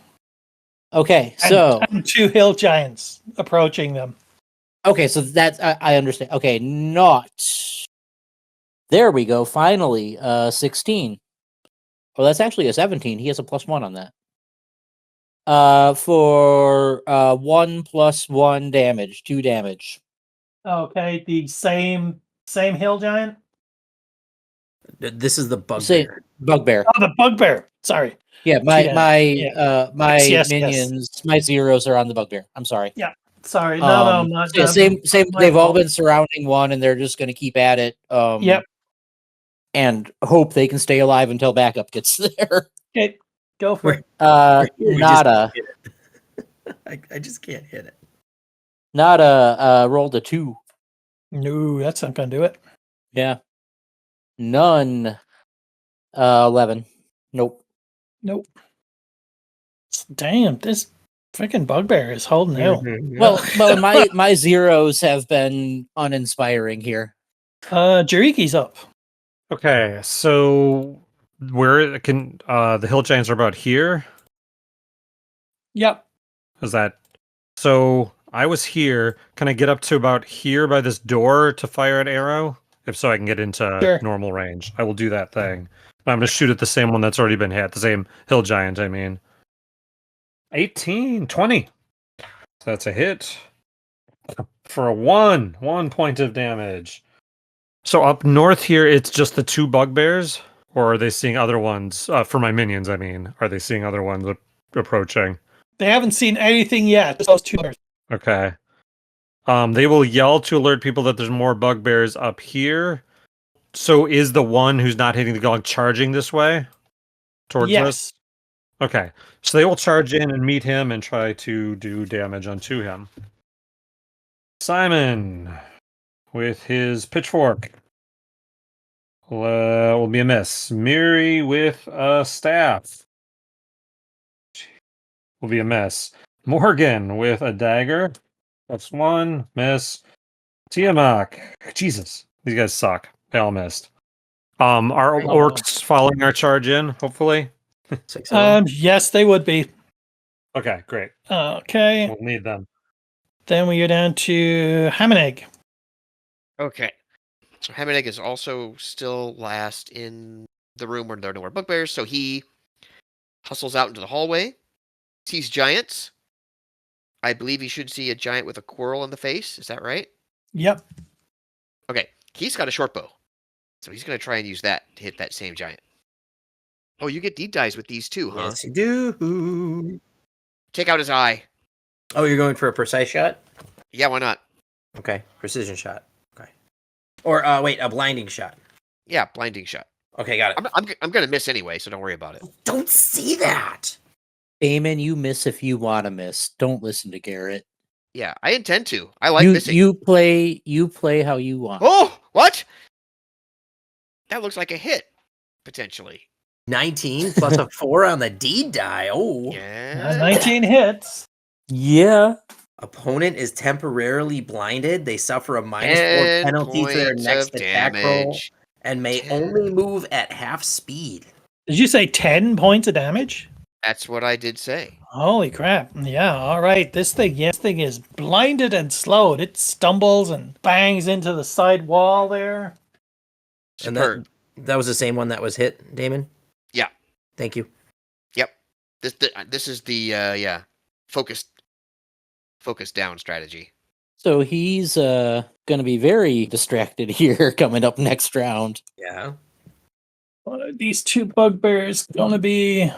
Okay, so and 2 hill giants approaching them. okay, so that's I understand. Okay, not. There we go. Finally, 16. Oh, that's actually a 17. He has a +1 on that. For 1 + 1 damage, 2 damage. Okay, the same hill giant. This is the Say bugbear. bugbear. Oh, the bugbear. Sorry. Yeah, my Yes. minions, my zeros are on the bugbear. I'm sorry. Sorry. No, not Yeah, same. my They've all fault. been surrounding one, and they're just going to keep at it. Yep. And hope they can stay alive until backup gets there. Okay, go for it. We just Nada. can't hit it. I just can't hit it. Nada rolled a 2. No, that's not gonna do it. Yeah. None. 11. Nope. Nope. Damn, this Freaking bugbear is holding out. Well, my zeros have been uninspiring here. Jiriki's up. Okay, so where can the hill giants are about here? Yep. Is that so? I was here. Can I get up to about here by this door to fire an arrow? If so, I can get into Sure. normal range. I will do that thing. I'm going to shoot at the same one that's already been hit. The same hill giant, I mean. 18, 20. So that's a hit. For a 1 point of damage. So up north here, it's just the 2 bugbears? Or are they seeing other ones? For my minions, I mean. Are they seeing other ones approaching? They haven't seen anything yet. Just those 2 bugbears. Okay. They will yell to alert people that there's more bugbears up here. So is the one who's not hitting the gong charging this way? Towards Yes. us? Okay. So they will charge in and meet him and try to do damage onto him. Simon with his pitchfork will be a miss. Miri with a staff will be a miss. Morgan with a dagger. That's 1 miss. Tiamak. Jesus, these guys suck. They all missed. Are orcs following our charge in? Hopefully. 6 of them. Yes, they would be. Okay, great. Okay. We'll need them. Then we go down to Ham and Egg. Okay. So Hamaneg is also still last in the room where there are no more bugbears, so he hustles out into the hallway, sees giants. I believe he should see a giant with a quarrel in the face. Is that right? Yep. Okay. He's got a short bow. So he's going to try and use that to hit that same giant. Oh, you get deed dice with these too, huh? Yes, you do. Take out his eye. Oh, you're going for a precise shot? Yeah, why not? Okay, precision shot. Okay. Or wait, a blinding shot. Yeah, blinding shot. Okay, got it. I'm going to miss anyway, so don't worry about it. Don't see that. Damon, you miss if you want to miss. Don't listen to Garrett. Yeah, I intend to. I like you, missing. you play how you want. Oh, what? That looks like a hit, potentially. 19 plus a 4 on the deed die. Oh. Yeah. 19 hits. Yeah. Opponent is temporarily blinded. They suffer a -4 10 penalty for their points next of attack roll damage. and may 10. only move at half speed. Did you say 10 points of damage? That's what I did say. Holy crap. Yeah, all right. This thing is blinded and slowed. It stumbles and bangs into the side wall there. And Superb. that was the same one that was hit, Damon? Yeah. Thank you. Yep. This is the focus down strategy. So he's going to be very distracted here coming up next round. Yeah. What are these 2 bugbears going to be?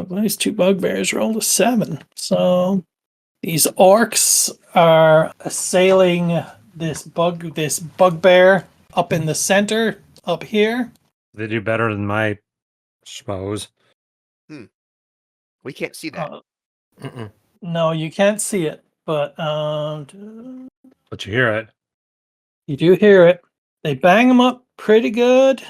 These 2 bugbears rolled a 7. So these orcs are assailing this bugbear up in the center, up here. They do better than my schmoes. We can't see that. Mm-mm. No, you can't see it, but But you hear it. you do hear it. They bang them up pretty good,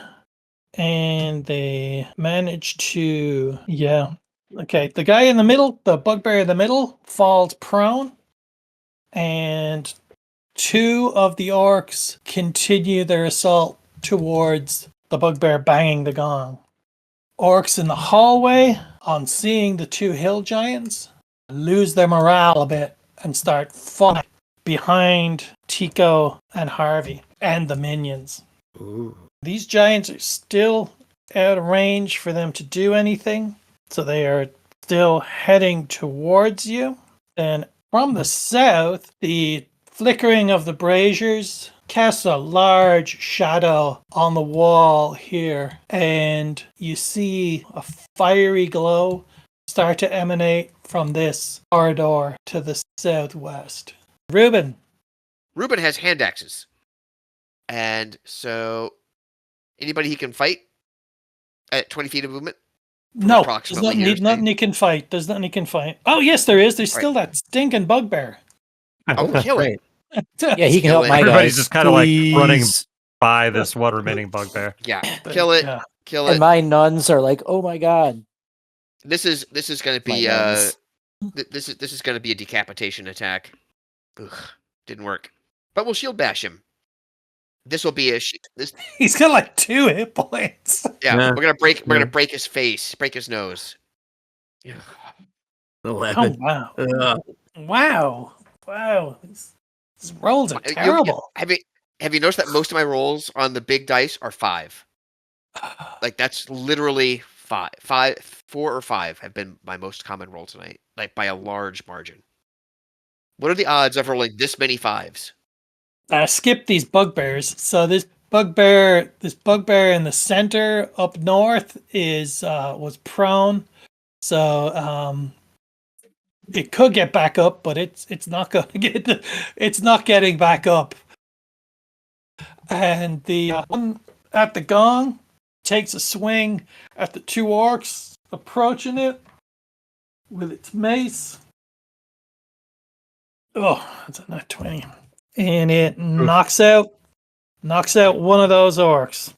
and they manage to, yeah. Okay, the guy in the middle, the bugbear in the middle, falls prone, and 2 of the orcs continue their assault towards the bugbear banging the gong. Orcs in the hallway, on seeing the 2 hill giants, lose their morale a bit and start fighting behind Tico and Harvey and the minions. Ooh. These giants are still out of range for them to do anything, so they are still heading towards you. And from the south, the flickering of the braziers casts a large shadow on the wall here, and you see a fiery glow start to emanate from this corridor to the southwest. Reuben. Ruben has hand axes. And so anybody he can fight at 20 feet of movement? No, there's approximately here, nothing he can fight. There's nothing he can fight. Oh, yes, there is. There's Right. still that stinking bugbear. Oh, kill it. Yeah, he can help my Everybody's guys. just kind of like running Please. by this one remaining bugbear. Yeah, kill it. Yeah. Kill And it. my nuns are like, oh my god. This is going to My be nuns. This is going to be a decapitation attack. Ugh, didn't work. But we'll shield bash him. This will be this. He's got like 2 hit points. Yeah, Yeah. we're gonna Yeah. break his face, break his nose. Yeah. 11. Oh wow. Ugh. Wow. These rolls are You- terrible. Have you noticed that most of my rolls on the big dice are 5? Like that's literally 5. 4 or 5 have been my most common roll tonight, like by a large margin. What are the odds of rolling this many 5s? Skip these bugbears. So this bugbear in the center up north was prone. So it could get back up, but it's not going to it's not getting back up. And the one at the gong takes a swing at the 2 orcs approaching it with its mace. Oh, that's a nat 20. And it knocks out one of those orcs.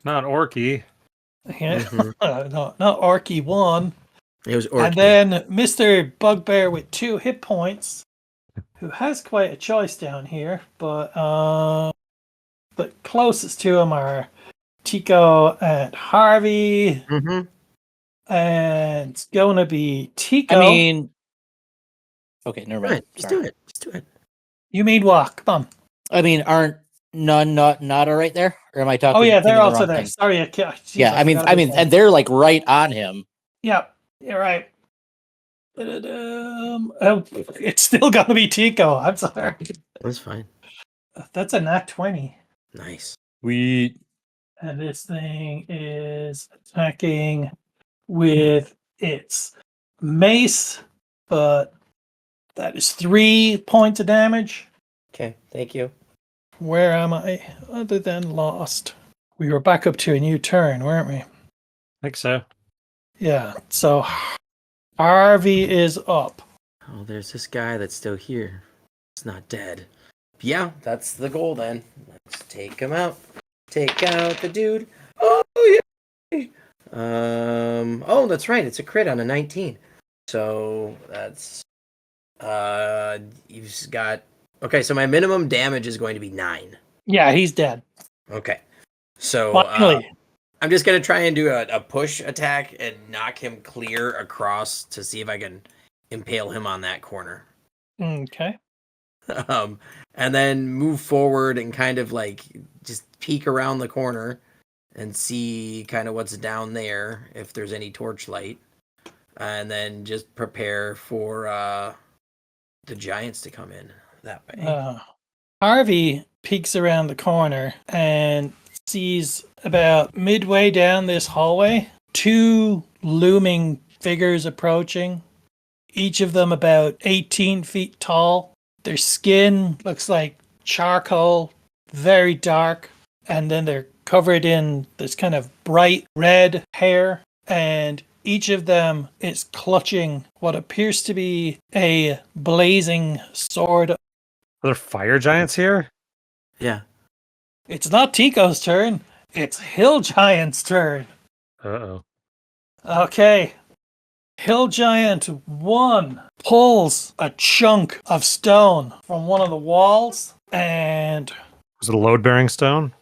Not orky. Yeah. Mhm. No, not Orky 1. It was Orky. And then Mr. Bugbear with 2 hit points, who has quite a choice down here, but the closest to him are Tico and Harvey. Mhm. And it's going to be Tico. I mean, okay, never mind. Right. Just Sorry. do it. Just do it. You mean what? Come on. I mean, aren't none not right there? Or am I talking? Oh yeah, thinking they're the also wrong there. thing? Sorry, geez, Yeah, I mean, forgot about that. and they're like right on him. Yeah, you're right. Oh, it's still gonna be Tico. I'm sorry. That's fine. That's a nat 20. Nice. We And this thing is attacking with its mace, but that is 3 points of damage. Okay. Thank you. Where am I? Other than lost. We were back up to a new turn, weren't we? I think so. Yeah, so Harvey is up. Oh, there's this guy that's still here. It's not dead. Yeah, that's the goal then. Let's take him out. Take out the dude. Oh yeah. Oh, that's right. It's a crit on a 19. So that's you've got. Okay, so my minimum damage is going to be 9. Yeah, he's dead. Okay. So Finally. I'm just gonna try and do a push attack and knock him clear across to see if I can impale him on that corner. Okay. And then move forward and kind of like just peek around the corner and see kind of what's down there if there's any torchlight, and then just prepare for the giants to come in that way. Harvey peeks around the corner and sees about midway down this hallway 2 looming figures approaching, each of them about 18 feet tall. Their skin looks like charcoal, very dark, and then they're covered in this kind of bright red hair, and each of them is clutching what appears to be a blazing sword. Are there fire giants here? Yeah. It's not Tico's turn, it's Hill Giant's turn. Uh-oh. Okay. Hill Giant 1 pulls a chunk of stone from one of the walls and Was it a load-bearing stone?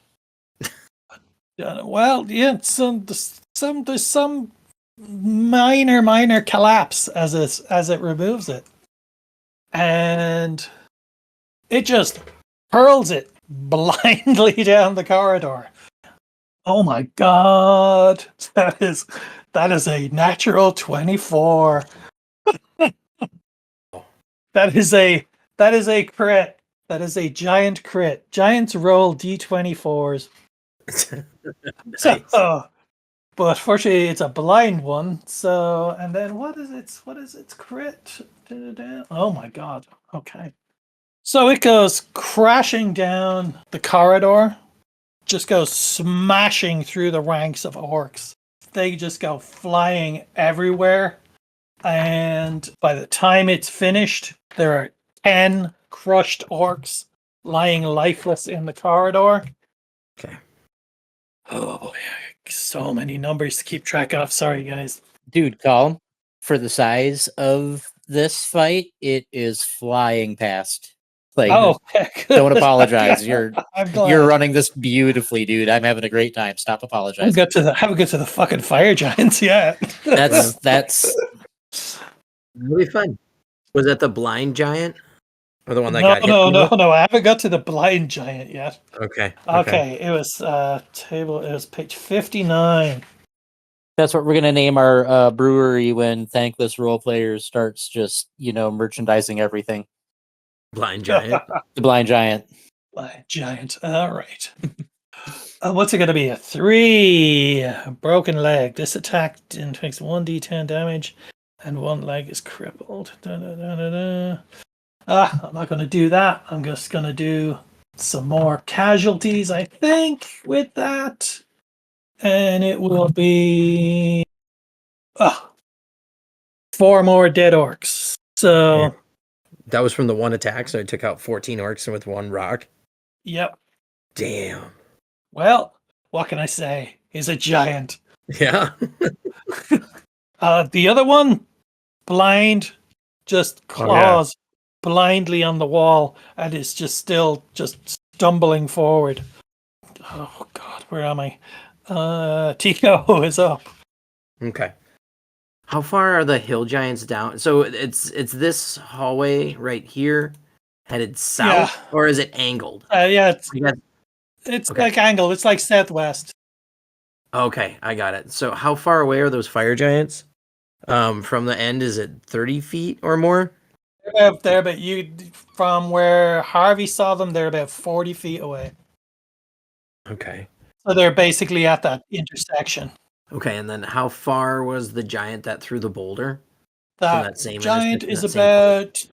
well, yeah, there's some minor collapse as it removes it, and it just hurls it blindly down the corridor. Oh my god, that is a natural 24. That is a crit. That is a giant crit. Giants roll d24s. So, but fortunately, it's a blind one. So, and then what is its crit? Oh my god. Okay. So it goes crashing down the corridor, just goes smashing through the ranks of orcs. They just go flying everywhere. And by the time it's finished, there are 10 crushed orcs lying lifeless in the corridor. Okay. Oh boy, so many numbers to keep track of. Sorry, guys. dude, calm for the size of this fight, it is flying past. Like, Oh, okay, good. don't apologize. You're I'm glad. you're running this beautifully, dude. I'm having a great time. Stop Haven't apologizing. got to the fucking fire giants yet. That's That'll be fun. Was that the blind giant? Or the one that no, got hit? no. I haven't got to the blind giant yet. Okay. Okay, it was table. It was page 59. that's what we're gonna name our brewery when Thankless Role Players starts just merchandising everything. Blind giant. The Blind Giant. Blind giant. All right. What's it going to be? A 3. Broken leg. This attack inflicts 1d10 damage, and one leg is crippled. I'm not going to do that. I'm just going to do some more casualties, I think, with that. And it will be 4 more dead orcs. So, Yeah. That was from the one attack, so I took out 14 orcs with one rock. yep. Damn. Well, what can I say? He's a giant. Yeah. The other one, blind, just claws blindly on the wall and is just still stumbling forward. Oh God, where am I? Tico is up. Okay. How far are the hill giants down? So it's this hallway right here, headed south, or is it angled? Yeah, I it's Okay. like angle. It's like southwest. Okay, I got it. So how far away are those fire giants? From the end, is it 30 feet or more? They're about from where Harvey saw them. They're about 40 feet away. Okay. So they're basically at that intersection. Okay, and then how far was the giant that threw the boulder? That same giant intersection, is that same about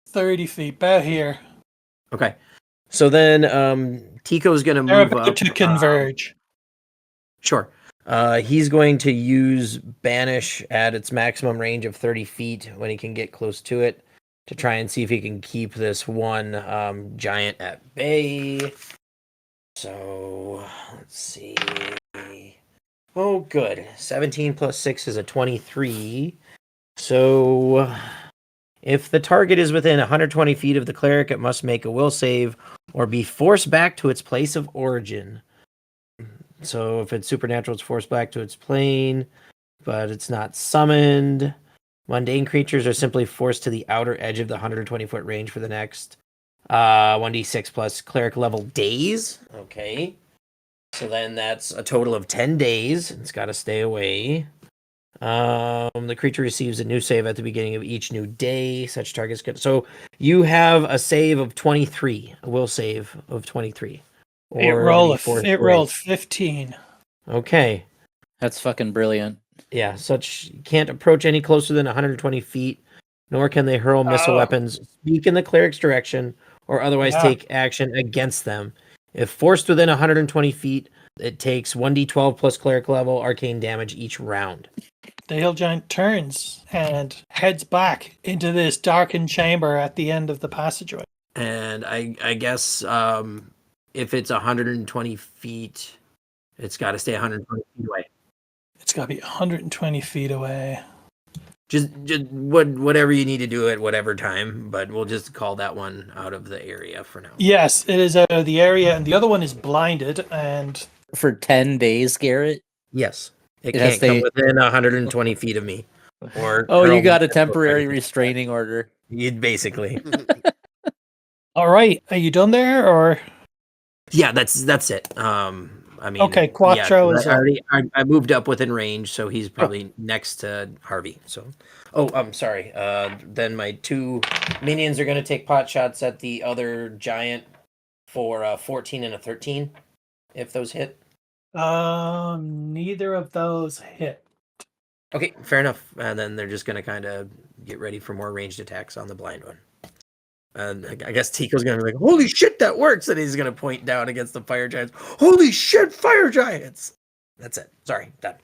30 feet, about here. Okay. So then Tico's going to They're move about up. to converge. Sure. He's going to use Banish at its maximum range of 30 feet when he can get close to it to try and see if he can keep this one giant at bay. So, let's see. Oh, good. 17 plus 6 is a 23. So, if the target is within 120 feet of the cleric, it must make a will save or be forced back to its place of origin. So if it's supernatural, it's forced back to its plane, but it's not summoned. Mundane creatures are simply forced to the outer edge of the 120-foot range for the next 1d6 plus cleric level days. Okay. So then that's a total of 10 days. It's got to stay away. The creature receives a new save at the beginning of each new day. Such targets get... So you have a save of 23, a will save of 23. It rolled 15. Okay. That's fucking brilliant. Yeah, such can't approach any closer than 120 feet, nor can they hurl missile weapons, speak in the cleric's direction, or otherwise take action against them. If forced within 120 feet, it takes 1d12 plus cleric level arcane damage each round. The hill giant turns and heads back into this darkened chamber at the end of the passageway. And I guess if it's 120 feet, it's got to stay 120 feet away. It's got to be 120 feet away. Just whatever you need to do at whatever time, but we'll just call that one out of the area for now. Yes, it is out of the area, and the other one is blinded. And For 10 days, Garrett? Yes, it has can't come within 120 feet of me. Or you got a temporary restraining order. You'd basically. all right, are you done there, or? Yeah, that's it. I mean, okay, Quattro is. I moved up within range, so he's probably next to Harvey. So, I'm sorry. Then my 2 minions are going to take pot shots at the other giant for 14 and a 13. If those hit. Neither of those hit. Okay, fair enough. And then they're just going to kind of get ready for more ranged attacks on the blind one. And I guess Tico's going to be like, holy shit, that works. And he's going to point down against the fire giants. Holy shit, fire giants. That's it. Sorry, done.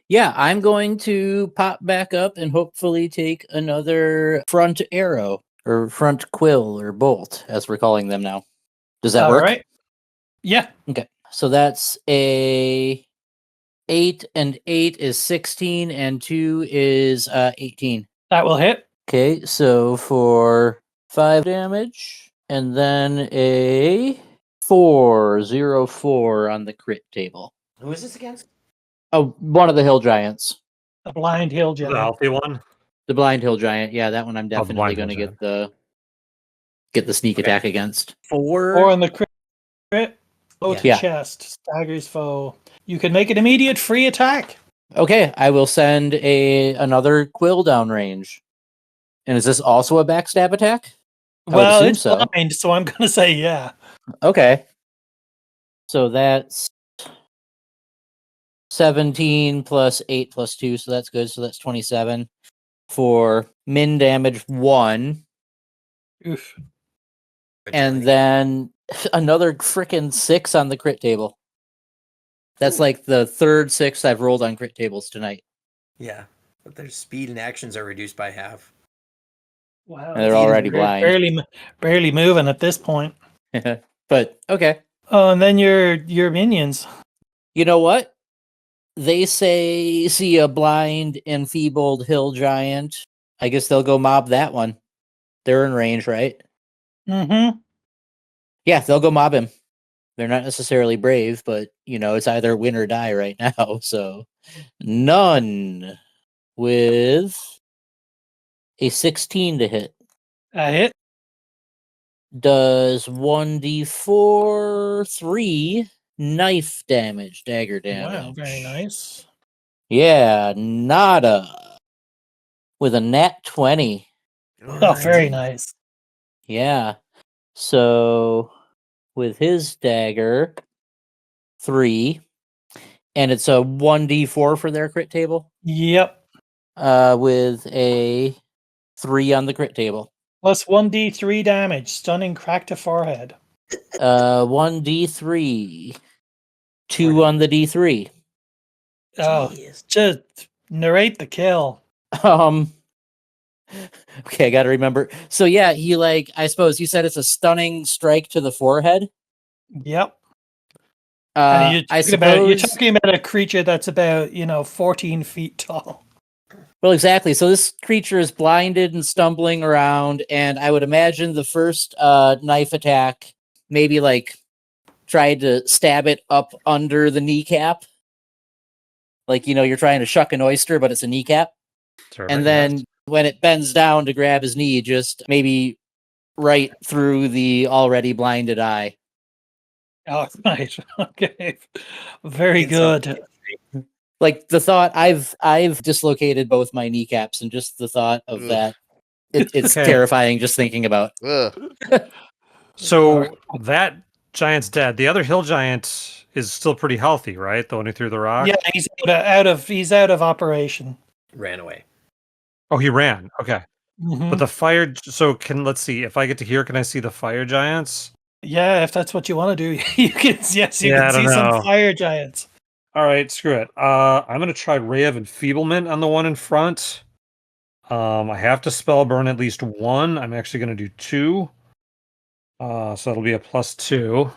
Yeah, I'm going to pop back up and hopefully take another front arrow or front quill or bolt, as we're calling them now. Does that work? All right. Yeah. Okay. So that's a 8 and 8 is 16 and 2 is 18. That will hit. Okay, so for 5 damage, and then a 404 on the crit table. Who is this against? Oh, one of the hill giants. A blind hill The giant. healthy one. The blind hill giant. Yeah, that one I'm Oh, the definitely blind going to hill get the sneak Okay. attack against. 4. Or on the crit, low to Yeah. chest, staggers foe. You can make an immediate free attack. Okay, I will send another quill downrange. And is this also a backstab attack? I would Well, assume it's so. blind, so I'm going to say yeah. Okay. So that's 17 plus 8 plus 2, so that's good. So that's 27 for min damage 1. Oof. And then another frickin' 6 on the crit table. That's like the third 6 I've rolled on crit tables tonight. Yeah, but their speed and actions are reduced by half. Wow, And they're already they're blind. barely moving at this point. But okay. Oh, and then your minions. You know what? They see a blind, enfeebled hill giant. I guess they'll go mob that one. They're in range, right? Mm-hmm. Yeah, they'll go mob him. They're not necessarily brave, but it's either win or die right now. So none with a 16 to hit. A hit. Does 1d4 3 knife damage, dagger damage. Wow, very nice. Yeah, nada. With a nat 20. Oh, very nice. Yeah. So with his dagger, 3. And it's a 1d4 for their crit table. Yep. With a 3 on the crit table. Plus 1d3 damage, stunning crack to forehead. 1d3. 2 on the d3. Oh, Jeez. just narrate the kill. Okay, I gotta remember. So yeah, I suppose you said it's a stunning strike to the forehead. Yep. I You're suppose. talking about a creature that's about 14 feet tall. Well, exactly. So this creature is blinded and stumbling around, and I would imagine the first knife attack maybe tried to stab it up under the kneecap. You're trying to shuck an oyster, but it's a kneecap. Terrific, And then yes. when it bends down to grab his knee, just maybe right through the already blinded eye. Oh, right. Okay. Very Get some- good. The thought, I've dislocated both my kneecaps, and just the thought of Ugh. that, it's Okay. terrifying just thinking about. Ugh. So that giant's dead. The other hill giant is still pretty healthy, right? The one who threw the rock. Yeah, he's out of operation. Ran away. Oh, he ran. Okay. Mhm. But the fire. So let's see. If I get to here, can I see the fire giants? Yeah, if that's what you want to do, you can. Yes, you Yeah, I can see don't some know. fire giants. All right, screw it. I'm gonna try Ray of Enfeeblement on the one in front. I have to spell burn at least 1. I'm actually gonna do 2. So it'll be a +2.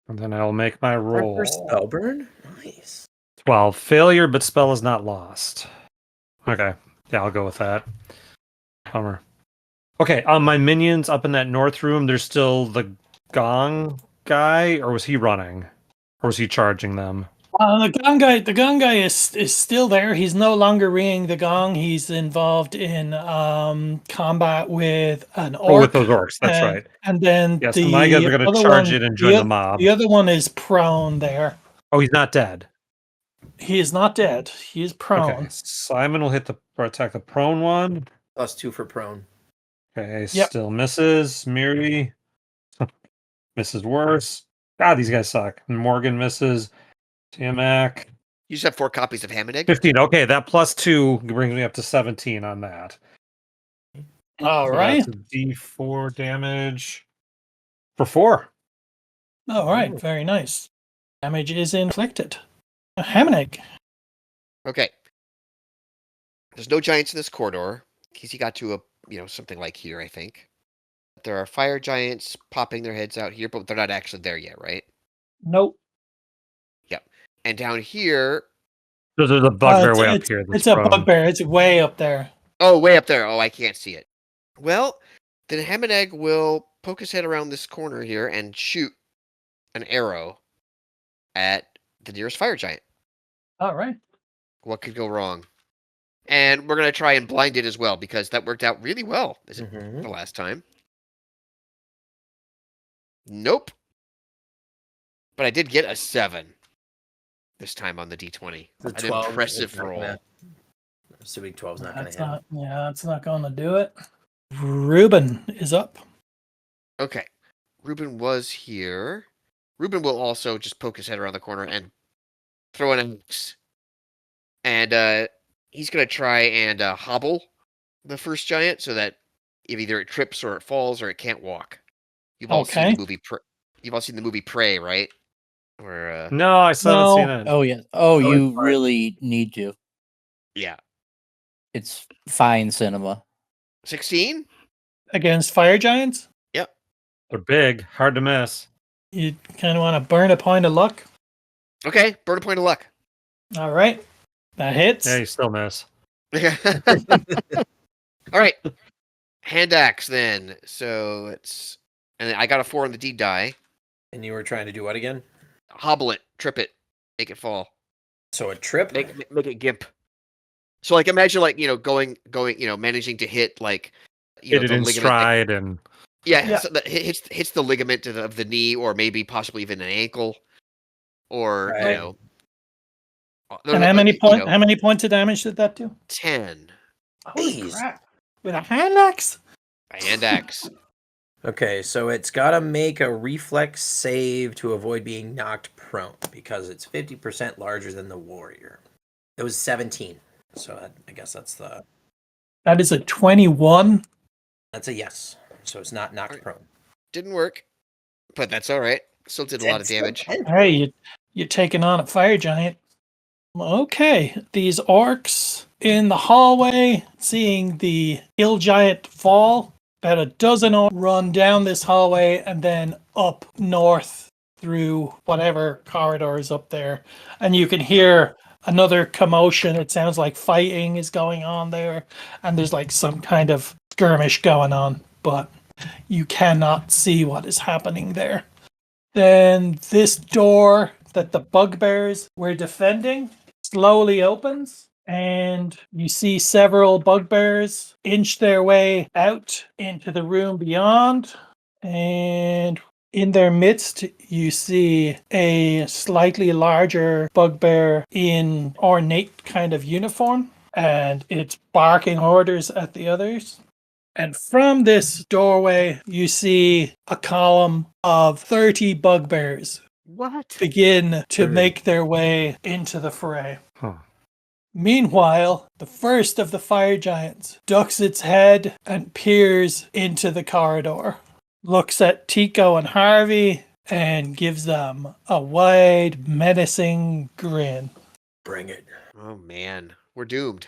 And then I'll make my roll. First spellburn? Nice. 12. Failure, but spell is not lost. Okay. Yeah, I'll go with that. Bummer. Okay, my minions up in that north room, there's still the gong guy, or was he running? Or was he charging them? The gong guy is still there. He's no longer ringing the gong. He's involved in combat with an orc. Oh, with those orcs, that's and, right. And then Yes, the my guys are going to other charge one- it and join the mob. The other one is prone there. Oh, he's not dead. He is not dead. He is prone. Okay, Simon will hit or attack the prone one. +2 for prone. Okay, Yep. still misses. Miri misses worse. God, these guys suck. Morgan misses. Tiamak. You just have 4 copies of Ham and Egg? 15. Okay, that +2 brings me up to 17 on that. All So right. that's a D4 damage for 4. All right. Very nice. Damage is inflicted. Hammock. Okay. There's no giants in this corridor. He got to something like here, I think. There are fire giants popping their heads out here, but they're not actually there yet, right? Nope. And down here, So there's a bugbear it's- way up it's- here. It's a bugbear. It's way up there. Oh, way up there. Oh, I can't see it. Well, then Ham and Egg will poke his head around this corner here and shoot an arrow at the nearest fire giant. All right. What could go wrong? And we're going to try and blind it as well, because that worked out really well Mhm. the last time. Nope. But I did get a 7 this time on the D20. The An 12 is impressive not roll. gonna- Assuming 12's not going That's to hit. not. Yeah, that's not going to do it. Ruben is up. Okay. Ruben was here. Ruben will also just poke his head around the corner and throw an axe. And he's going to try and hobble the first giant so that if either it trips or it falls or it can't walk. You've all seen Okay. the movie You've all seen the movie Prey, right? Where No, I still haven't seen No. it. Oh yeah. Oh, you it's fine. really need to. yeah. It's fine cinema. 16? Against fire giants, They're big, hard to miss. you kind of want to burn a point of luck. Okay, burn a point of luck. All right. That hits. Yeah, you still miss. All right. Hand axe then. So it's and I got a 4 on the D die. And you were trying to do what again? Hobble it, trip it, make it fall. So a trip? Make it gimp. So like imagine like, going, managing to hit like Hit it the in ligament. stride and Yeah. So that hits the ligament of the knee or maybe possibly even an ankle. Or, Right. And how many How many points of damage did that do? 10. Holy Jeez. crap! With a hand axe. Hand axe. Okay, so it's got to make a reflex save to avoid being knocked prone because it's 50% larger than the warrior. It was 17. So I guess that's That is a 21. a yes. So it's not knocked Alright. prone. Didn't work. But that's alright. Still did a lot of damage. Hey, you're taking on a fire giant. Okay, these orcs in the hallway, seeing the hill giant fall. About a dozen orcs run down this hallway and then up north through whatever corridor is up there. And you can hear another commotion. It sounds like fighting is going on there. And there's like some kind of skirmish going on, but you cannot see what is happening there. Then this door that the bugbears were defending slowly opens, and you see several bugbears inch their way out into the room beyond. And in their midst, you see a slightly larger bugbear in ornate kind of uniform, and it's barking orders at the others. And from this doorway, you see a column of 30 bugbears What? begin to 30. make their way into the fray. Huh. Meanwhile, the first of the fire giants ducks its head and peers into the corridor, looks at Tico and Harvey, and gives them a wide, menacing grin. Bring it. Oh man. We're doomed.